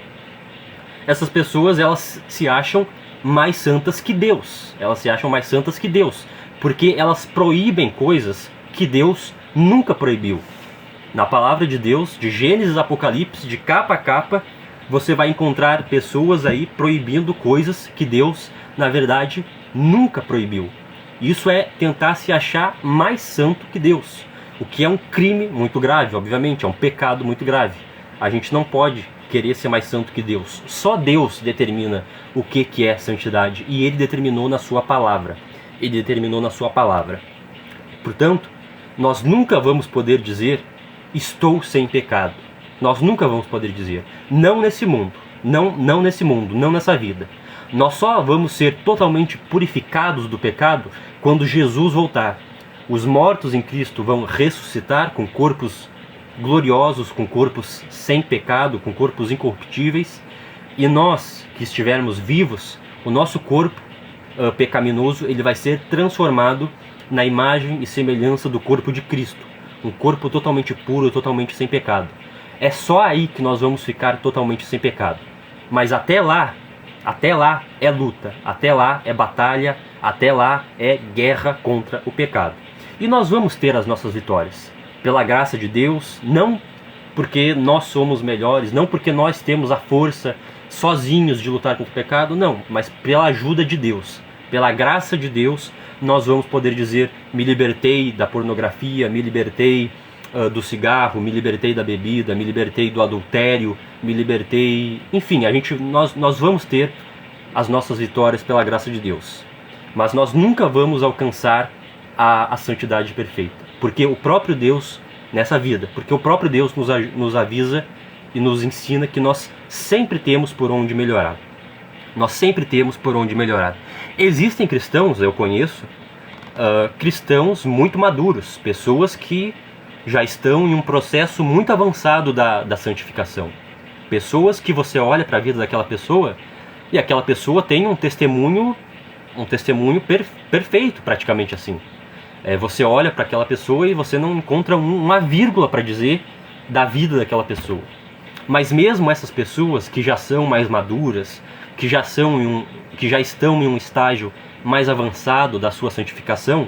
S1: Essas pessoas elas se acham mais santas que Deus, elas se acham mais santas que Deus, porque elas proíbem coisas que Deus nunca proibiu. Na palavra de Deus, de Gênesis a Apocalipse, de capa a capa, você vai encontrar pessoas aí proibindo coisas que Deus, na verdade, nunca proibiu. Isso é tentar se achar mais santo que Deus, o que é um crime muito grave, obviamente, é um pecado muito grave. A gente não pode querer ser mais santo que Deus. Só Deus determina o que é santidade e Ele determinou na sua palavra. Ele determinou na sua palavra. Portanto, nós nunca vamos poder dizer estou sem pecado. Nós nunca vamos poder dizer, não nesse mundo, não nesse mundo, não nessa vida. Nós só vamos ser totalmente purificados do pecado quando Jesus voltar. Os mortos em Cristo vão ressuscitar com corpos gloriosos, com corpos sem pecado, com corpos incorruptíveis. E nós que estivermos vivos, o nosso corpo pecaminoso ele vai ser transformado na imagem e semelhança do corpo de Cristo. Um corpo totalmente puro, totalmente sem pecado. É só aí que nós vamos ficar totalmente sem pecado. Mas até lá é luta, até lá é batalha, até lá é guerra contra o pecado. E nós vamos ter as nossas vitórias, pela graça de Deus, não porque nós somos melhores, não porque nós temos a força sozinhos de lutar contra o pecado, não, mas pela ajuda de Deus, pela graça de Deus, nós vamos poder dizer, me libertei da pornografia, me libertei do cigarro, me libertei da bebida, me libertei do adultério, me libertei... Enfim, nós vamos ter as nossas vitórias pela graça de Deus. Mas nós nunca vamos alcançar a santidade perfeita. Porque o próprio Deus, nessa vida, porque o próprio Deus nos avisa e nos ensina que nós sempre temos por onde melhorar. Nós sempre temos por onde melhorar. Existem cristãos, eu conheço, cristãos muito maduros, pessoas que já estão em um processo muito avançado da santificação. Pessoas que você olha para a vida daquela pessoa e aquela pessoa tem um testemunho perfeito, praticamente assim. Você olha para aquela pessoa e você não encontra uma vírgula para dizer da vida daquela pessoa. Mas mesmo essas pessoas que já são mais maduras, que já estão em um estágio mais avançado da sua santificação,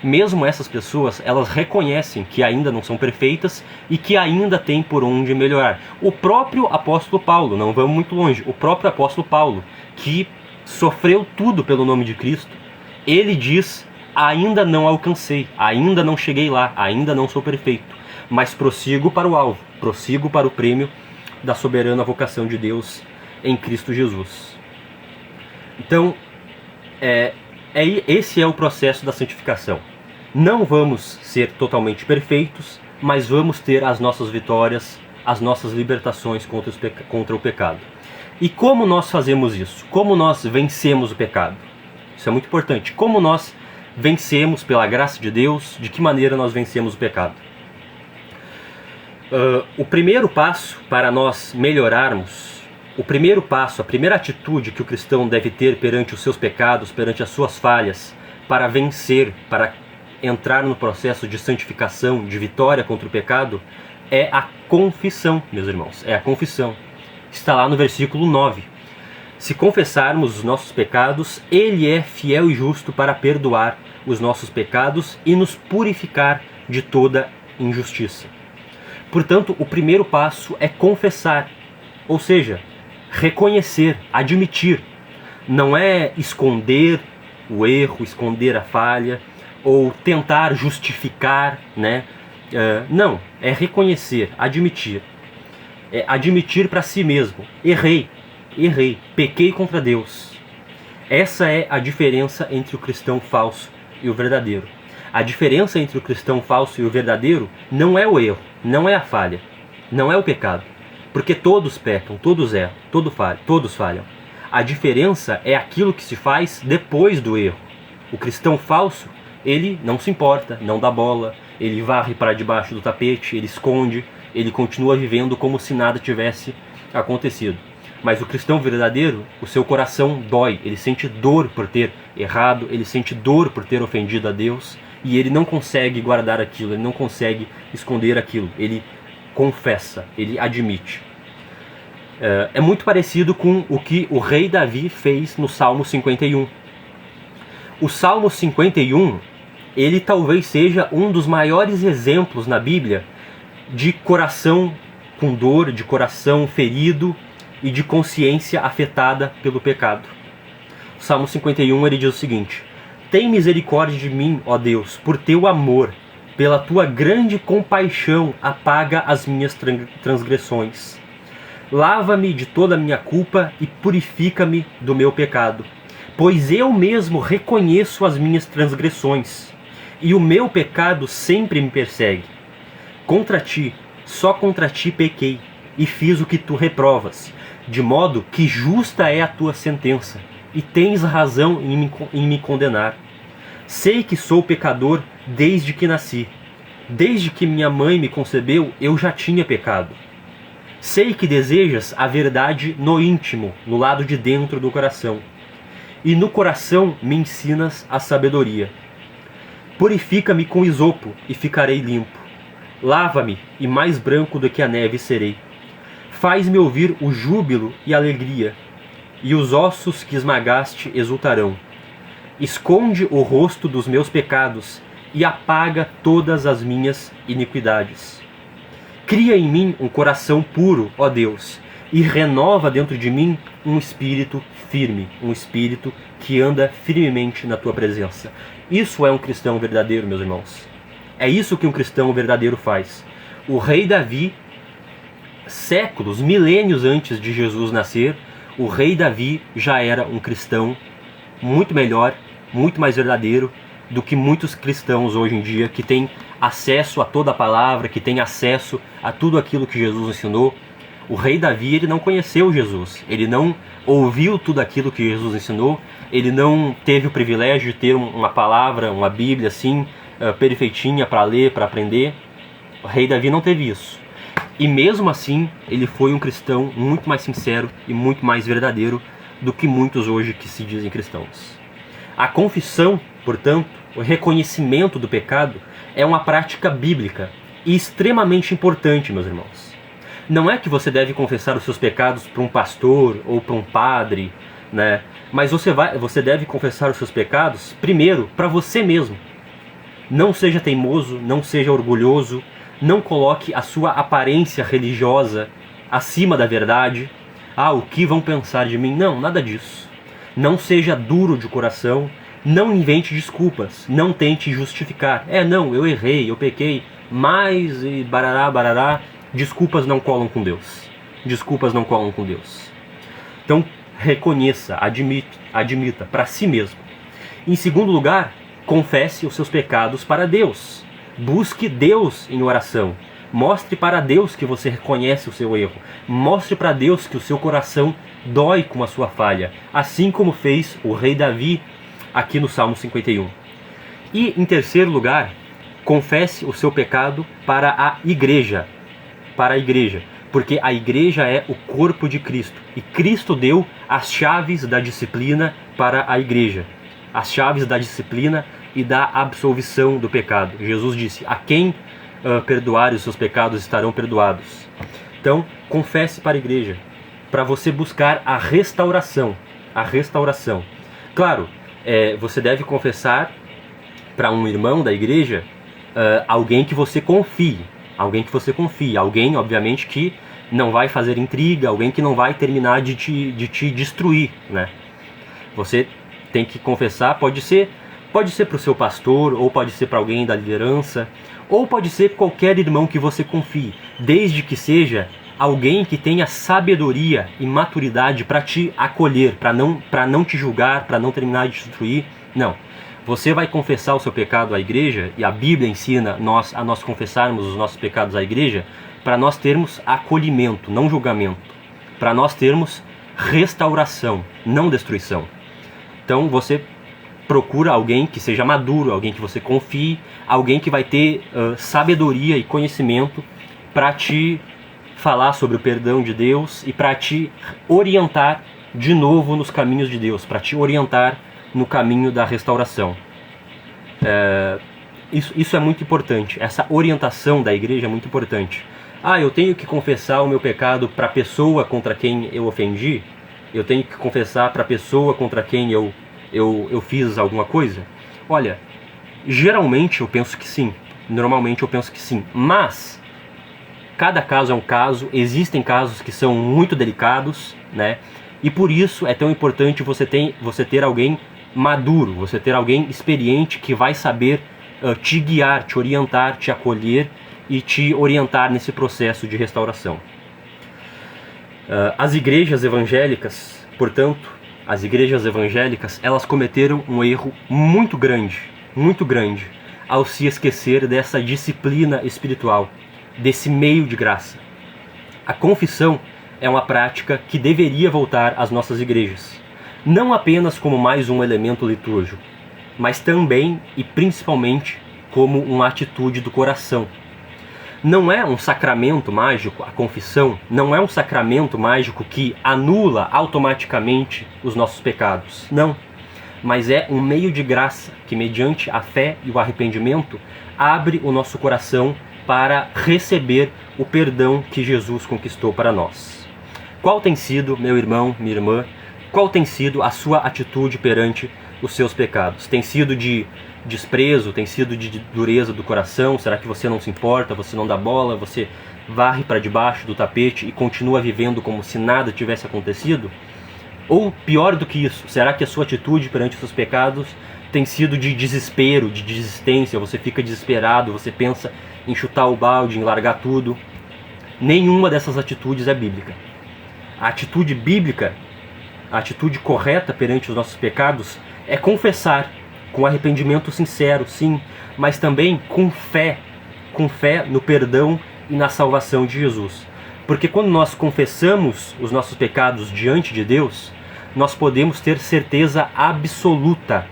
S1: mesmo essas pessoas, elas reconhecem que ainda não são perfeitas e que ainda tem por onde melhorar. O próprio apóstolo Paulo, não vamos muito longe, o próprio apóstolo Paulo, que sofreu tudo pelo nome de Cristo, ele diz, ainda não alcancei, ainda não cheguei lá, ainda não sou perfeito, mas prossigo para o alvo, prossigo para o prêmio da soberana vocação de Deus em Cristo Jesus. Então, esse é o processo da santificação. Não vamos ser totalmente perfeitos, mas vamos ter as nossas vitórias as nossas libertações contra o pecado. E como nós fazemos isso? Como nós vencemos o pecado? Isso é muito importante. Como nós vencemos pela graça de Deus? De que maneira nós vencemos o pecado? O primeiro passo para nós melhorarmos, o primeiro passo, a primeira atitude que o cristão deve ter perante os seus pecados, perante as suas falhas, para vencer, para entrar no processo de santificação, de vitória contra o pecado, é a confissão, meus irmãos. É a confissão. Está lá no versículo 9. Se confessarmos os nossos pecados, Ele é fiel e justo para perdoar os nossos pecados e nos purificar de toda injustiça. Portanto, o primeiro passo é confessar, ou seja, reconhecer, admitir. Não é esconder o erro, esconder a falha, ou tentar justificar, né? Não, é reconhecer, admitir. É admitir para si mesmo: errei, pequei contra Deus. Essa é a diferença entre o cristão falso e o verdadeiro. A diferença entre o cristão falso e o verdadeiro não é o erro, não é a falha, não é o pecado. Porque todos pecam, todos erram, todos falham. A diferença é aquilo que se faz depois do erro. O cristão falso, ele não se importa, não dá bola, ele varre para debaixo do tapete, ele esconde, ele continua vivendo como se nada tivesse acontecido. Mas o cristão verdadeiro, o seu coração dói, ele sente dor por ter errado, ele sente dor por ter ofendido a Deus, e ele não consegue guardar aquilo, ele não consegue esconder aquilo, ele confessa, ele admite. É muito parecido com o que o rei Davi fez no Salmo 51. O Salmo 51, ele talvez seja um dos maiores exemplos na Bíblia de coração com dor, de coração ferido e de consciência afetada pelo pecado. O Salmo 51, ele diz o seguinte: tem misericórdia de mim, ó Deus, por teu amor, pela tua grande compaixão apaga as minhas transgressões. Lava-me de toda a minha culpa e purifica-me do meu pecado, pois eu mesmo reconheço as minhas transgressões, e o meu pecado sempre me persegue. Contra ti, só contra ti pequei, e fiz o que tu reprovas, de modo que justa é a tua sentença, e tens razão em me condenar. Sei que sou pecador desde que nasci. Desde que minha mãe me concebeu, eu já tinha pecado. Sei que desejas a verdade no íntimo, no lado de dentro do coração. E no coração me ensinas a sabedoria. Purifica-me com isopo e ficarei limpo. Lava-me e mais branco do que a neve serei. Faz-me ouvir o júbilo e a alegria, e os ossos que esmagaste exultarão. Esconde o rosto dos meus pecados e apaga todas as minhas iniquidades. Cria em mim um coração puro, ó Deus, e renova dentro de mim um espírito firme, um espírito que anda firmemente na tua presença. Isso é um cristão verdadeiro, meus irmãos. É isso que um cristão verdadeiro faz. O rei Davi, séculos, milênios antes de Jesus nascer, o rei Davi já era um cristão muito melhor, muito mais verdadeiro do que muitos cristãos hoje em dia que têm acesso a toda a palavra, que têm acesso a tudo aquilo que Jesus ensinou. O rei Davi, ele não conheceu Jesus, ele não ouviu tudo aquilo que Jesus ensinou, ele não teve o privilégio de ter uma palavra, uma Bíblia assim, perfeitinha para ler, para aprender. O rei Davi não teve isso. E mesmo assim, ele foi um cristão muito mais sincero e muito mais verdadeiro do que muitos hoje que se dizem cristãos. A confissão, portanto, o reconhecimento do pecado é uma prática bíblica e extremamente importante, meus irmãos. Não é que você deve confessar os seus pecados para um pastor ou para um padre, né? Mas você deve confessar os seus pecados primeiro para você mesmo. Não seja teimoso, não seja orgulhoso, não coloque a sua aparência religiosa acima da verdade. O que vão pensar de mim? Não, nada disso. Não seja duro de coração, não invente desculpas, não tente justificar. Não, eu errei, eu pequei, mas e barará, barará. Desculpas não colam com Deus. Desculpas não colam com Deus. Então, reconheça, admita para si mesmo. Em segundo lugar, confesse os seus pecados para Deus. Busque Deus em oração. Mostre para Deus que você reconhece o seu erro. Mostre para Deus que o seu coração dói com a sua falha, assim como fez o rei Davi aqui no Salmo 51. E, em terceiro lugar, confesse o seu pecado para a igreja. Para a igreja. Porque a igreja é o corpo de Cristo. E Cristo deu as chaves da disciplina para a igreja. As chaves da disciplina e da absolvição do pecado. Jesus disse, a quem perdoar os seus pecados estarão perdoados. Então, confesse para a igreja, para você buscar a restauração. A restauração. Claro, você deve confessar para um irmão da igreja, alguém que você confie. Alguém que você confie. Alguém, obviamente, que não vai fazer intriga, alguém que não vai terminar de te destruir, né? Você tem que confessar, pode ser para o seu pastor, ou pode ser para alguém da liderança, ou pode ser qualquer irmão que você confie, desde que seja alguém que tenha sabedoria e maturidade para te acolher, para não te julgar, para não terminar de te destruir. Não. Você vai confessar o seu pecado à igreja, e a Bíblia ensina a nós confessarmos os nossos pecados à igreja, para nós termos acolhimento, não julgamento, para nós termos restauração, não destruição. Então você procura alguém que seja maduro, alguém que você confie, alguém que vai ter sabedoria e conhecimento para te falar sobre o perdão de Deus e para te orientar de novo nos caminhos de Deus, para te orientar no caminho da restauração. Isso é muito importante, essa orientação da igreja é muito importante. Eu tenho que confessar o meu pecado para a pessoa contra quem eu ofendi? Eu tenho que confessar para a pessoa contra quem eu fiz alguma coisa? Olha, geralmente eu penso que sim, normalmente eu penso que sim, mas cada caso é um caso, existem casos que são muito delicados, né? E por isso é tão importante você ter alguém maduro, você ter alguém experiente que vai saber te guiar, te orientar, te acolher e te orientar nesse processo de restauração. As igrejas evangélicas, portanto, elas cometeram um erro muito grande, ao se esquecer dessa disciplina espiritual, desse meio de graça. A confissão é uma prática que deveria voltar às nossas igrejas, não apenas como mais um elemento litúrgico, mas também e principalmente como uma atitude do coração. Não é um sacramento mágico, a confissão não é um sacramento mágico que anula automaticamente os nossos pecados, não. Mas é um meio de graça que, mediante a fé e o arrependimento, abre o nosso coração para receber o perdão que Jesus conquistou para nós. Qual tem sido, meu irmão, minha irmã, qual tem sido a sua atitude perante os seus pecados? Tem sido de desprezo? Tem sido de dureza do coração? Será que você não se importa, você não dá bola, você varre para debaixo do tapete e continua vivendo como se nada tivesse acontecido? Ou pior do que isso, será que a sua atitude perante os seus pecados tem sido de desespero, de desistência? Você fica desesperado, você pensa em chutar o balde, em largar tudo? Nenhuma dessas atitudes é bíblica. A atitude bíblica, a atitude correta perante os nossos pecados é confessar, com arrependimento sincero, sim, mas também com fé no perdão e na salvação de Jesus. Porque quando nós confessamos os nossos pecados diante de Deus, nós podemos ter certeza absoluta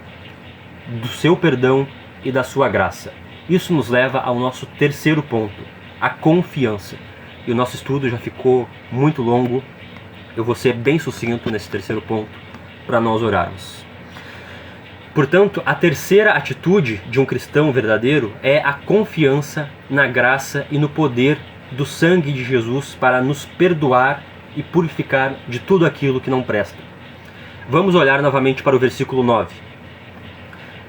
S1: do seu perdão e da sua graça. Isso nos leva ao nosso terceiro ponto, a confiança. E o nosso estudo já ficou muito longo, eu vou ser bem sucinto nesse terceiro ponto para nós orarmos. Portanto, a terceira atitude de um cristão verdadeiro é a confiança na graça e no poder do sangue de Jesus para nos perdoar e purificar de tudo aquilo que não presta. Vamos olhar novamente para o versículo 9.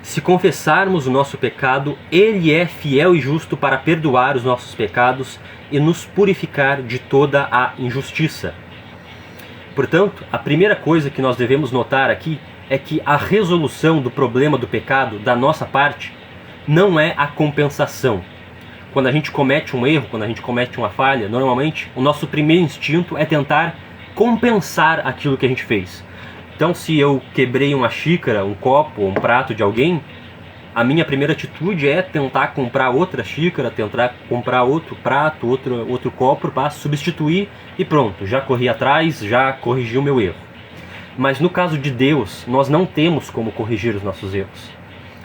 S1: Se confessarmos o nosso pecado, Ele é fiel e justo para perdoar os nossos pecados e nos purificar de toda a injustiça. Portanto, a primeira coisa que nós devemos notar aqui é que a resolução do problema do pecado da nossa parte não é a compensação. Quando a gente comete um erro, quando a gente comete uma falha, normalmente o nosso primeiro instinto é tentar compensar aquilo que a gente fez. Então, se eu quebrei uma xícara, um copo, um prato de alguém, a minha primeira atitude é tentar comprar outra xícara, tentar comprar outro prato, outro copo para substituir e pronto, já corri atrás, já corrigi o meu erro. Mas no caso de Deus, nós não temos como corrigir os nossos erros.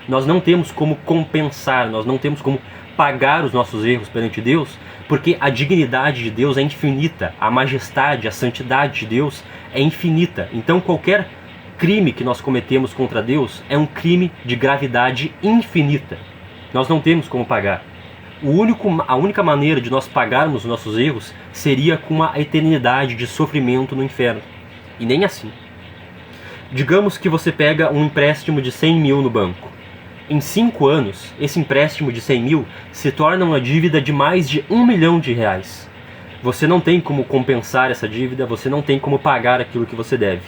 S1: Nós não temos como compensar, nós não temos como pagar os nossos erros perante Deus, porque a dignidade de Deus é infinita, a majestade, a santidade de Deus é infinita. Então qualquer crime que nós cometemos contra Deus é um crime de gravidade infinita. Nós não temos como pagar. A única maneira de nós pagarmos os nossos erros seria com uma eternidade de sofrimento no inferno. E nem assim. Digamos que você pega um empréstimo de 100 mil no banco. Em 5 anos, esse empréstimo de 100 mil se torna uma dívida de mais de 1 milhão de reais. Você não tem como compensar essa dívida, você não tem como pagar aquilo que você deve.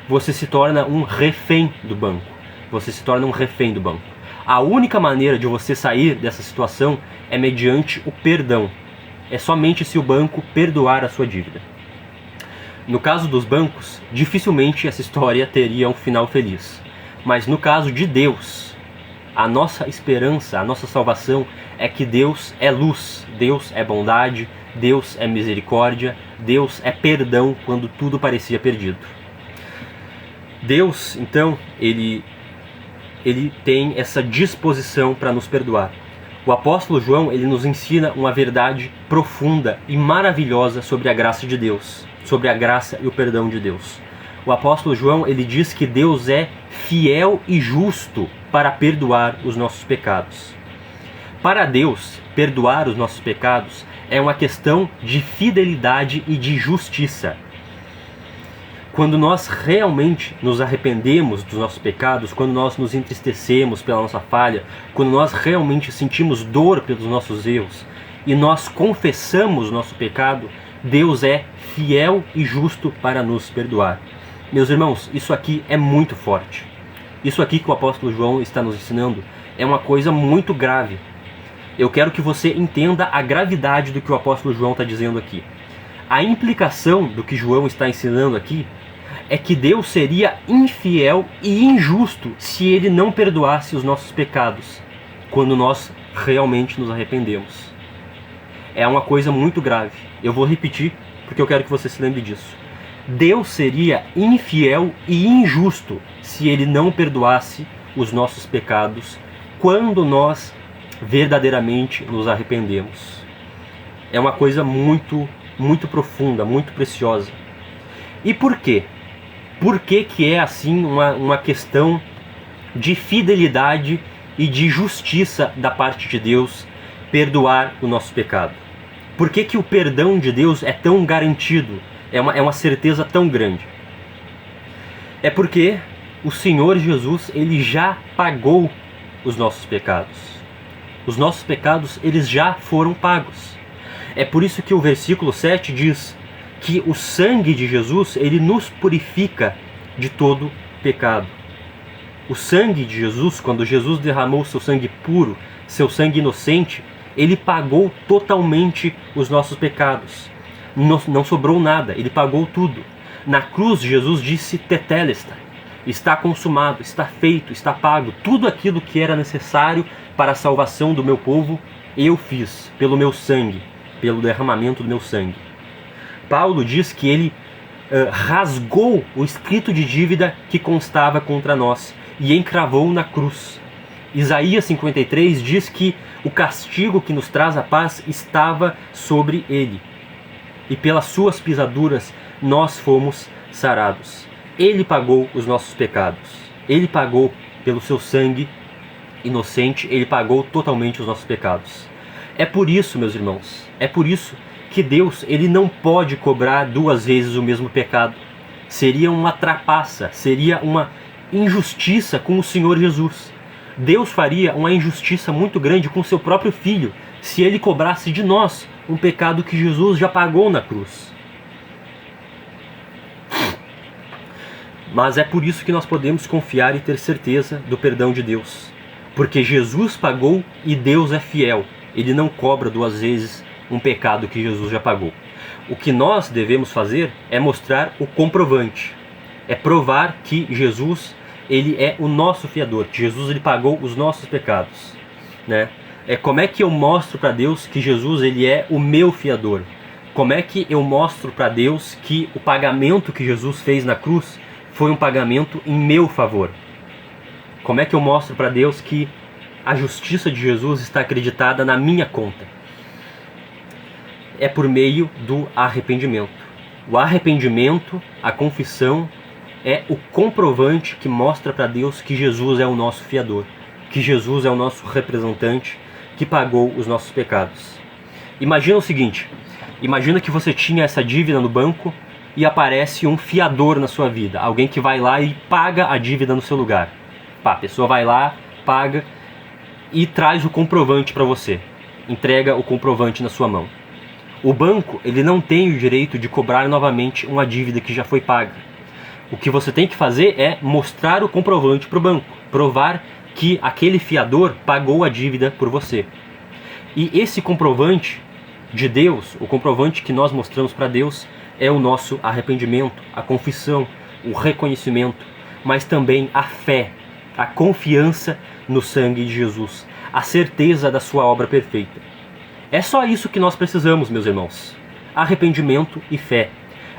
S1: Você se torna um refém do banco. Você se torna um refém do banco. A única maneira de você sair dessa situação é mediante o perdão. É somente se o banco perdoar a sua dívida. No caso dos bancos, dificilmente essa história teria um final feliz. Mas no caso de Deus, a nossa esperança, a nossa salvação é que Deus é luz, Deus é bondade, Deus é misericórdia, Deus é perdão quando tudo parecia perdido. Deus, então, ele tem essa disposição para nos perdoar. O apóstolo João, ele nos ensina uma verdade profunda e maravilhosa sobre a graça de Deus, sobre a graça e o perdão de Deus. O apóstolo João, ele diz que Deus é fiel e justo para perdoar os nossos pecados. Para Deus, perdoar os nossos pecados é uma questão de fidelidade e de justiça. Quando nós realmente nos arrependemos dos nossos pecados, quando nós nos entristecemos pela nossa falha, quando nós realmente sentimos dor pelos nossos erros e nós confessamos nosso pecado, Deus é fiel e justo para nos perdoar. Meus irmãos, isso aqui é muito forte. Isso aqui que o apóstolo João está nos ensinando é uma coisa muito grave. Eu quero que você entenda a gravidade do que o apóstolo João está dizendo aqui. A implicação do que João está ensinando aqui é que Deus seria infiel e injusto se ele não perdoasse os nossos pecados quando nós realmente nos arrependemos. É uma coisa muito grave. Eu vou repetir porque eu quero que você se lembre disso. Deus seria infiel e injusto se ele não perdoasse os nossos pecados quando nós verdadeiramente nos arrependemos. É uma coisa muito, muito profunda, muito preciosa. E por quê? Por que é assim uma questão de fidelidade e de justiça da parte de Deus perdoar o nosso pecado? Por que o perdão de Deus é tão garantido? É uma certeza tão grande? É porque o Senhor Jesus, ele já pagou os nossos pecados. Os nossos pecados, eles já foram pagos. É por isso que o versículo 7 diz que o sangue de Jesus, ele nos purifica de todo pecado. O sangue de Jesus, quando Jesus derramou seu sangue puro, seu sangue inocente, ele pagou totalmente os nossos pecados. Não sobrou nada, ele pagou tudo. Na cruz, Jesus disse tetelestai, está consumado, está feito, está pago. Tudo aquilo que era necessário para a salvação do meu povo, eu fiz pelo meu sangue, pelo derramamento do meu sangue. Paulo diz que ele rasgou o escrito de dívida que constava contra nós e encravou na cruz. Isaías 53 diz que o castigo que nos traz a paz estava sobre ele, e pelas suas pisaduras nós fomos sarados. Ele pagou os nossos pecados, ele pagou pelo seu sangue inocente, ele pagou totalmente os nossos pecados. É por isso, meus irmãos, é por isso que Deus, ele não pode cobrar 2 vezes o mesmo pecado. Seria uma trapaça, seria uma injustiça com o Senhor Jesus. Deus faria uma injustiça muito grande com seu próprio Filho se ele cobrasse de nós um pecado que Jesus já pagou na cruz. Mas é por isso que nós podemos confiar e ter certeza do perdão de Deus. Porque Jesus pagou e Deus é fiel. Ele não cobra 2 vezes um pecado que Jesus já pagou. O que nós devemos fazer é mostrar o comprovante. É provar que Jesus ele é o nosso fiador, que Jesus ele pagou os nossos pecados, né? Como é que eu mostro para Deus que Jesus ele é o meu fiador? Como é que eu mostro para Deus que o pagamento que Jesus fez na cruz foi um pagamento em meu favor? Como é que eu mostro para Deus que a justiça de Jesus está acreditada na minha conta? É por meio do arrependimento. O arrependimento, a confissão, é o comprovante que mostra para Deus que Jesus é o nosso fiador, que Jesus é o nosso representante, que pagou os nossos pecados. Imagina o seguinte, imagina que você tinha essa dívida no banco e aparece um fiador na sua vida, alguém que vai lá e paga a dívida no seu lugar. A pessoa vai lá, paga e traz o comprovante para você, entrega o comprovante na sua mão. O banco ele não tem o direito de cobrar novamente uma dívida que já foi paga. O que você tem que fazer é mostrar o comprovante para o banco, provar que aquele fiador pagou a dívida por você. E esse comprovante de Deus, o comprovante que nós mostramos para Deus, é o nosso arrependimento, a confissão, o reconhecimento, mas também a fé, a confiança no sangue de Jesus, a certeza da sua obra perfeita. É só isso que nós precisamos, meus irmãos. Arrependimento e fé.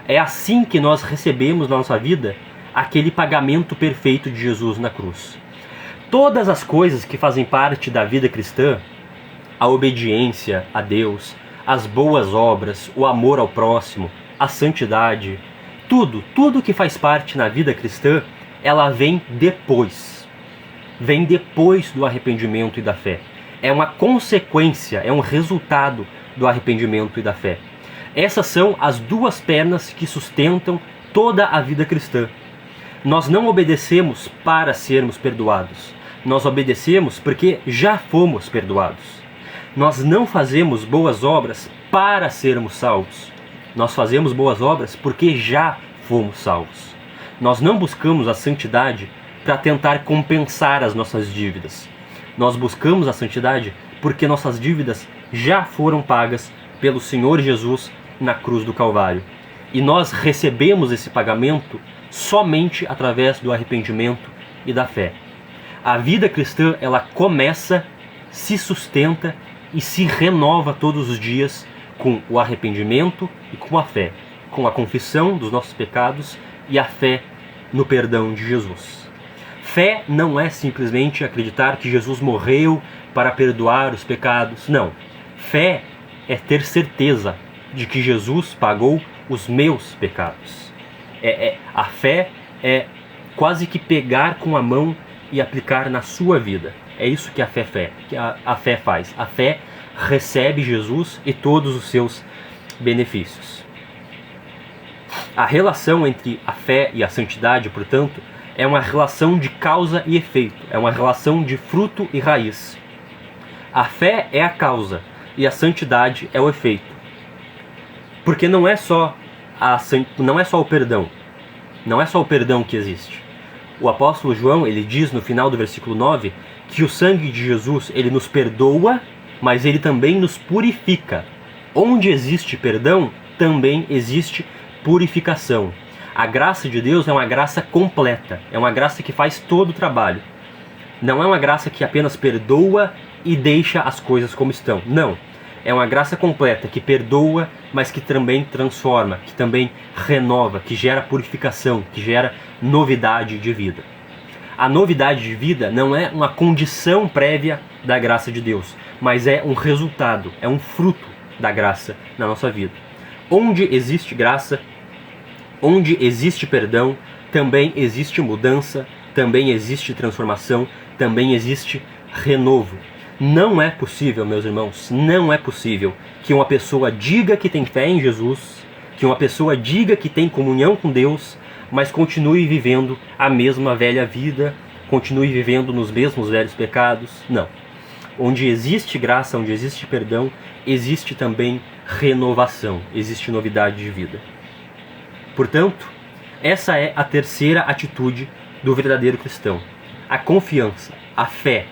S1: É assim que nós recebemos na nossa vida aquele pagamento perfeito de Jesus na cruz. Todas as coisas que fazem parte da vida cristã, a obediência a Deus, as boas obras, o amor ao próximo, a santidade, tudo que faz parte na vida cristã, ela vem depois. Vem depois do arrependimento e da fé. É uma consequência, é um resultado do arrependimento e da fé. Essas são as duas pernas que sustentam toda a vida cristã. Nós não obedecemos para sermos perdoados. Nós obedecemos porque já fomos perdoados. Nós não fazemos boas obras para sermos salvos. Nós fazemos boas obras porque já fomos salvos. Nós não buscamos a santidade para tentar compensar as nossas dívidas. Nós buscamos a santidade porque nossas dívidas já foram pagas pelo Senhor Jesus na cruz do Calvário. E nós recebemos esse pagamento somente através do arrependimento e da fé. A vida cristã, ela começa, se sustenta e se renova todos os dias com o arrependimento e com a fé, com a confissão dos nossos pecados e a fé no perdão de Jesus. Fé não é simplesmente acreditar que Jesus morreu para perdoar os pecados. Não. Fé é ter certeza de que Jesus pagou os meus pecados. A fé é quase que pegar com a mão e aplicar na sua vida. É isso que a fé faz. A fé recebe Jesus e todos os seus benefícios. A relação entre a fé e a santidade, portanto, é uma relação de causa e efeito, é uma relação de fruto e raiz. A fé é a causa e a santidade é o efeito. Porque não é só o perdão, não é só o perdão que existe. O apóstolo João, ele diz no final do versículo 9, que o sangue de Jesus, ele nos perdoa, mas ele também nos purifica. Onde existe perdão, também existe purificação. A graça de Deus é uma graça completa, é uma graça que faz todo o trabalho. Não é uma graça que apenas perdoa e deixa as coisas como estão. Não. É uma graça completa que perdoa, mas que também transforma, que também renova, que gera purificação, que gera novidade de vida. A novidade de vida não é uma condição prévia da graça de Deus, mas é um resultado, é um fruto da graça na nossa vida. Onde existe graça, onde existe perdão, também existe mudança, também existe transformação, também existe renovo. Não é possível, meus irmãos, não é possível que uma pessoa diga que tem fé em Jesus, que uma pessoa diga que tem comunhão com Deus, mas continue vivendo a mesma velha vida, continue vivendo nos mesmos velhos pecados. Não. Onde existe graça, onde existe perdão, existe também renovação, existe novidade de vida. Portanto, essa é a terceira atitude do verdadeiro cristão. A confiança, a fé,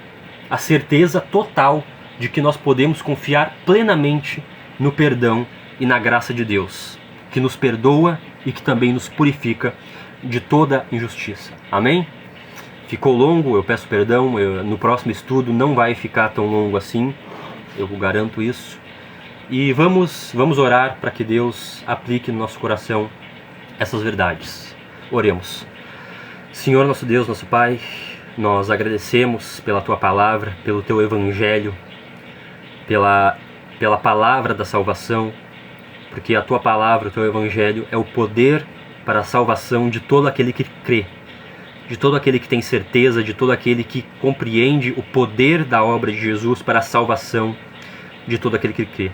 S1: a certeza total de que nós podemos confiar plenamente no perdão e na graça de Deus, que nos perdoa e que também nos purifica de toda injustiça. Amém? ficou longo, eu peço perdão, no próximo estudo não vai ficar tão longo assim, eu garanto isso. E vamos orar para que Deus aplique no nosso coração essas verdades. Oremos. Senhor, nosso Deus, nosso Pai, nós agradecemos pela Tua palavra, pelo Teu Evangelho, pela palavra da salvação, porque a Tua palavra, o Teu Evangelho é o poder para a salvação de todo aquele que crê, de todo aquele que tem certeza, de todo aquele que compreende o poder da obra de Jesus para a salvação de todo aquele que crê.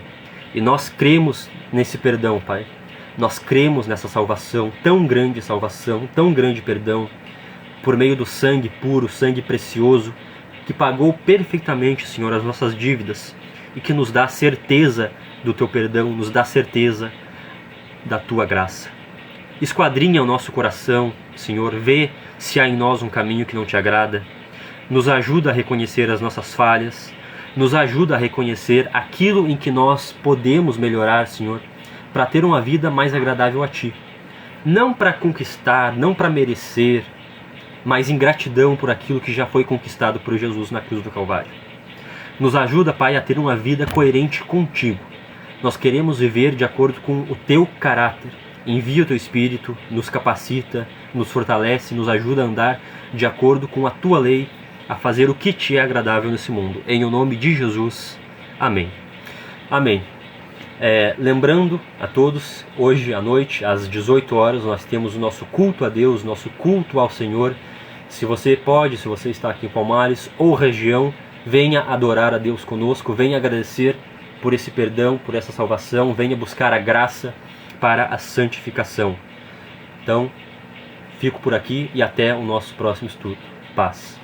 S1: E nós cremos nesse perdão, Pai. Nós cremos nessa salvação, tão grande perdão, por meio do sangue puro, sangue precioso, que pagou perfeitamente, Senhor, as nossas dívidas e que nos dá certeza do Teu perdão, nos dá certeza da Tua graça. Esquadrinha o nosso coração, Senhor, vê se há em nós um caminho que não Te agrada, nos ajuda a reconhecer as nossas falhas, nos ajuda a reconhecer aquilo em que nós podemos melhorar, Senhor, para ter uma vida mais agradável a Ti. Não para conquistar, não para merecer, mas em gratidão por aquilo que já foi conquistado por Jesus na cruz do Calvário. Nos ajuda, Pai, a ter uma vida coerente contigo. Nós queremos viver de acordo com o Teu caráter. Envia o Teu Espírito, nos capacita, nos fortalece, nos ajuda a andar de acordo com a Tua lei, a fazer o que Te é agradável nesse mundo. Em o nome de Jesus. Amém. Amém. Lembrando a todos, hoje à noite, às 18 horas, nós temos o nosso culto a Deus, nosso culto ao Senhor. Se você pode, se você está aqui em Palmares ou região, venha adorar a Deus conosco, venha agradecer por esse perdão, por essa salvação, venha buscar a graça para a santificação. Então, fico por aqui e até o nosso próximo estudo. Paz.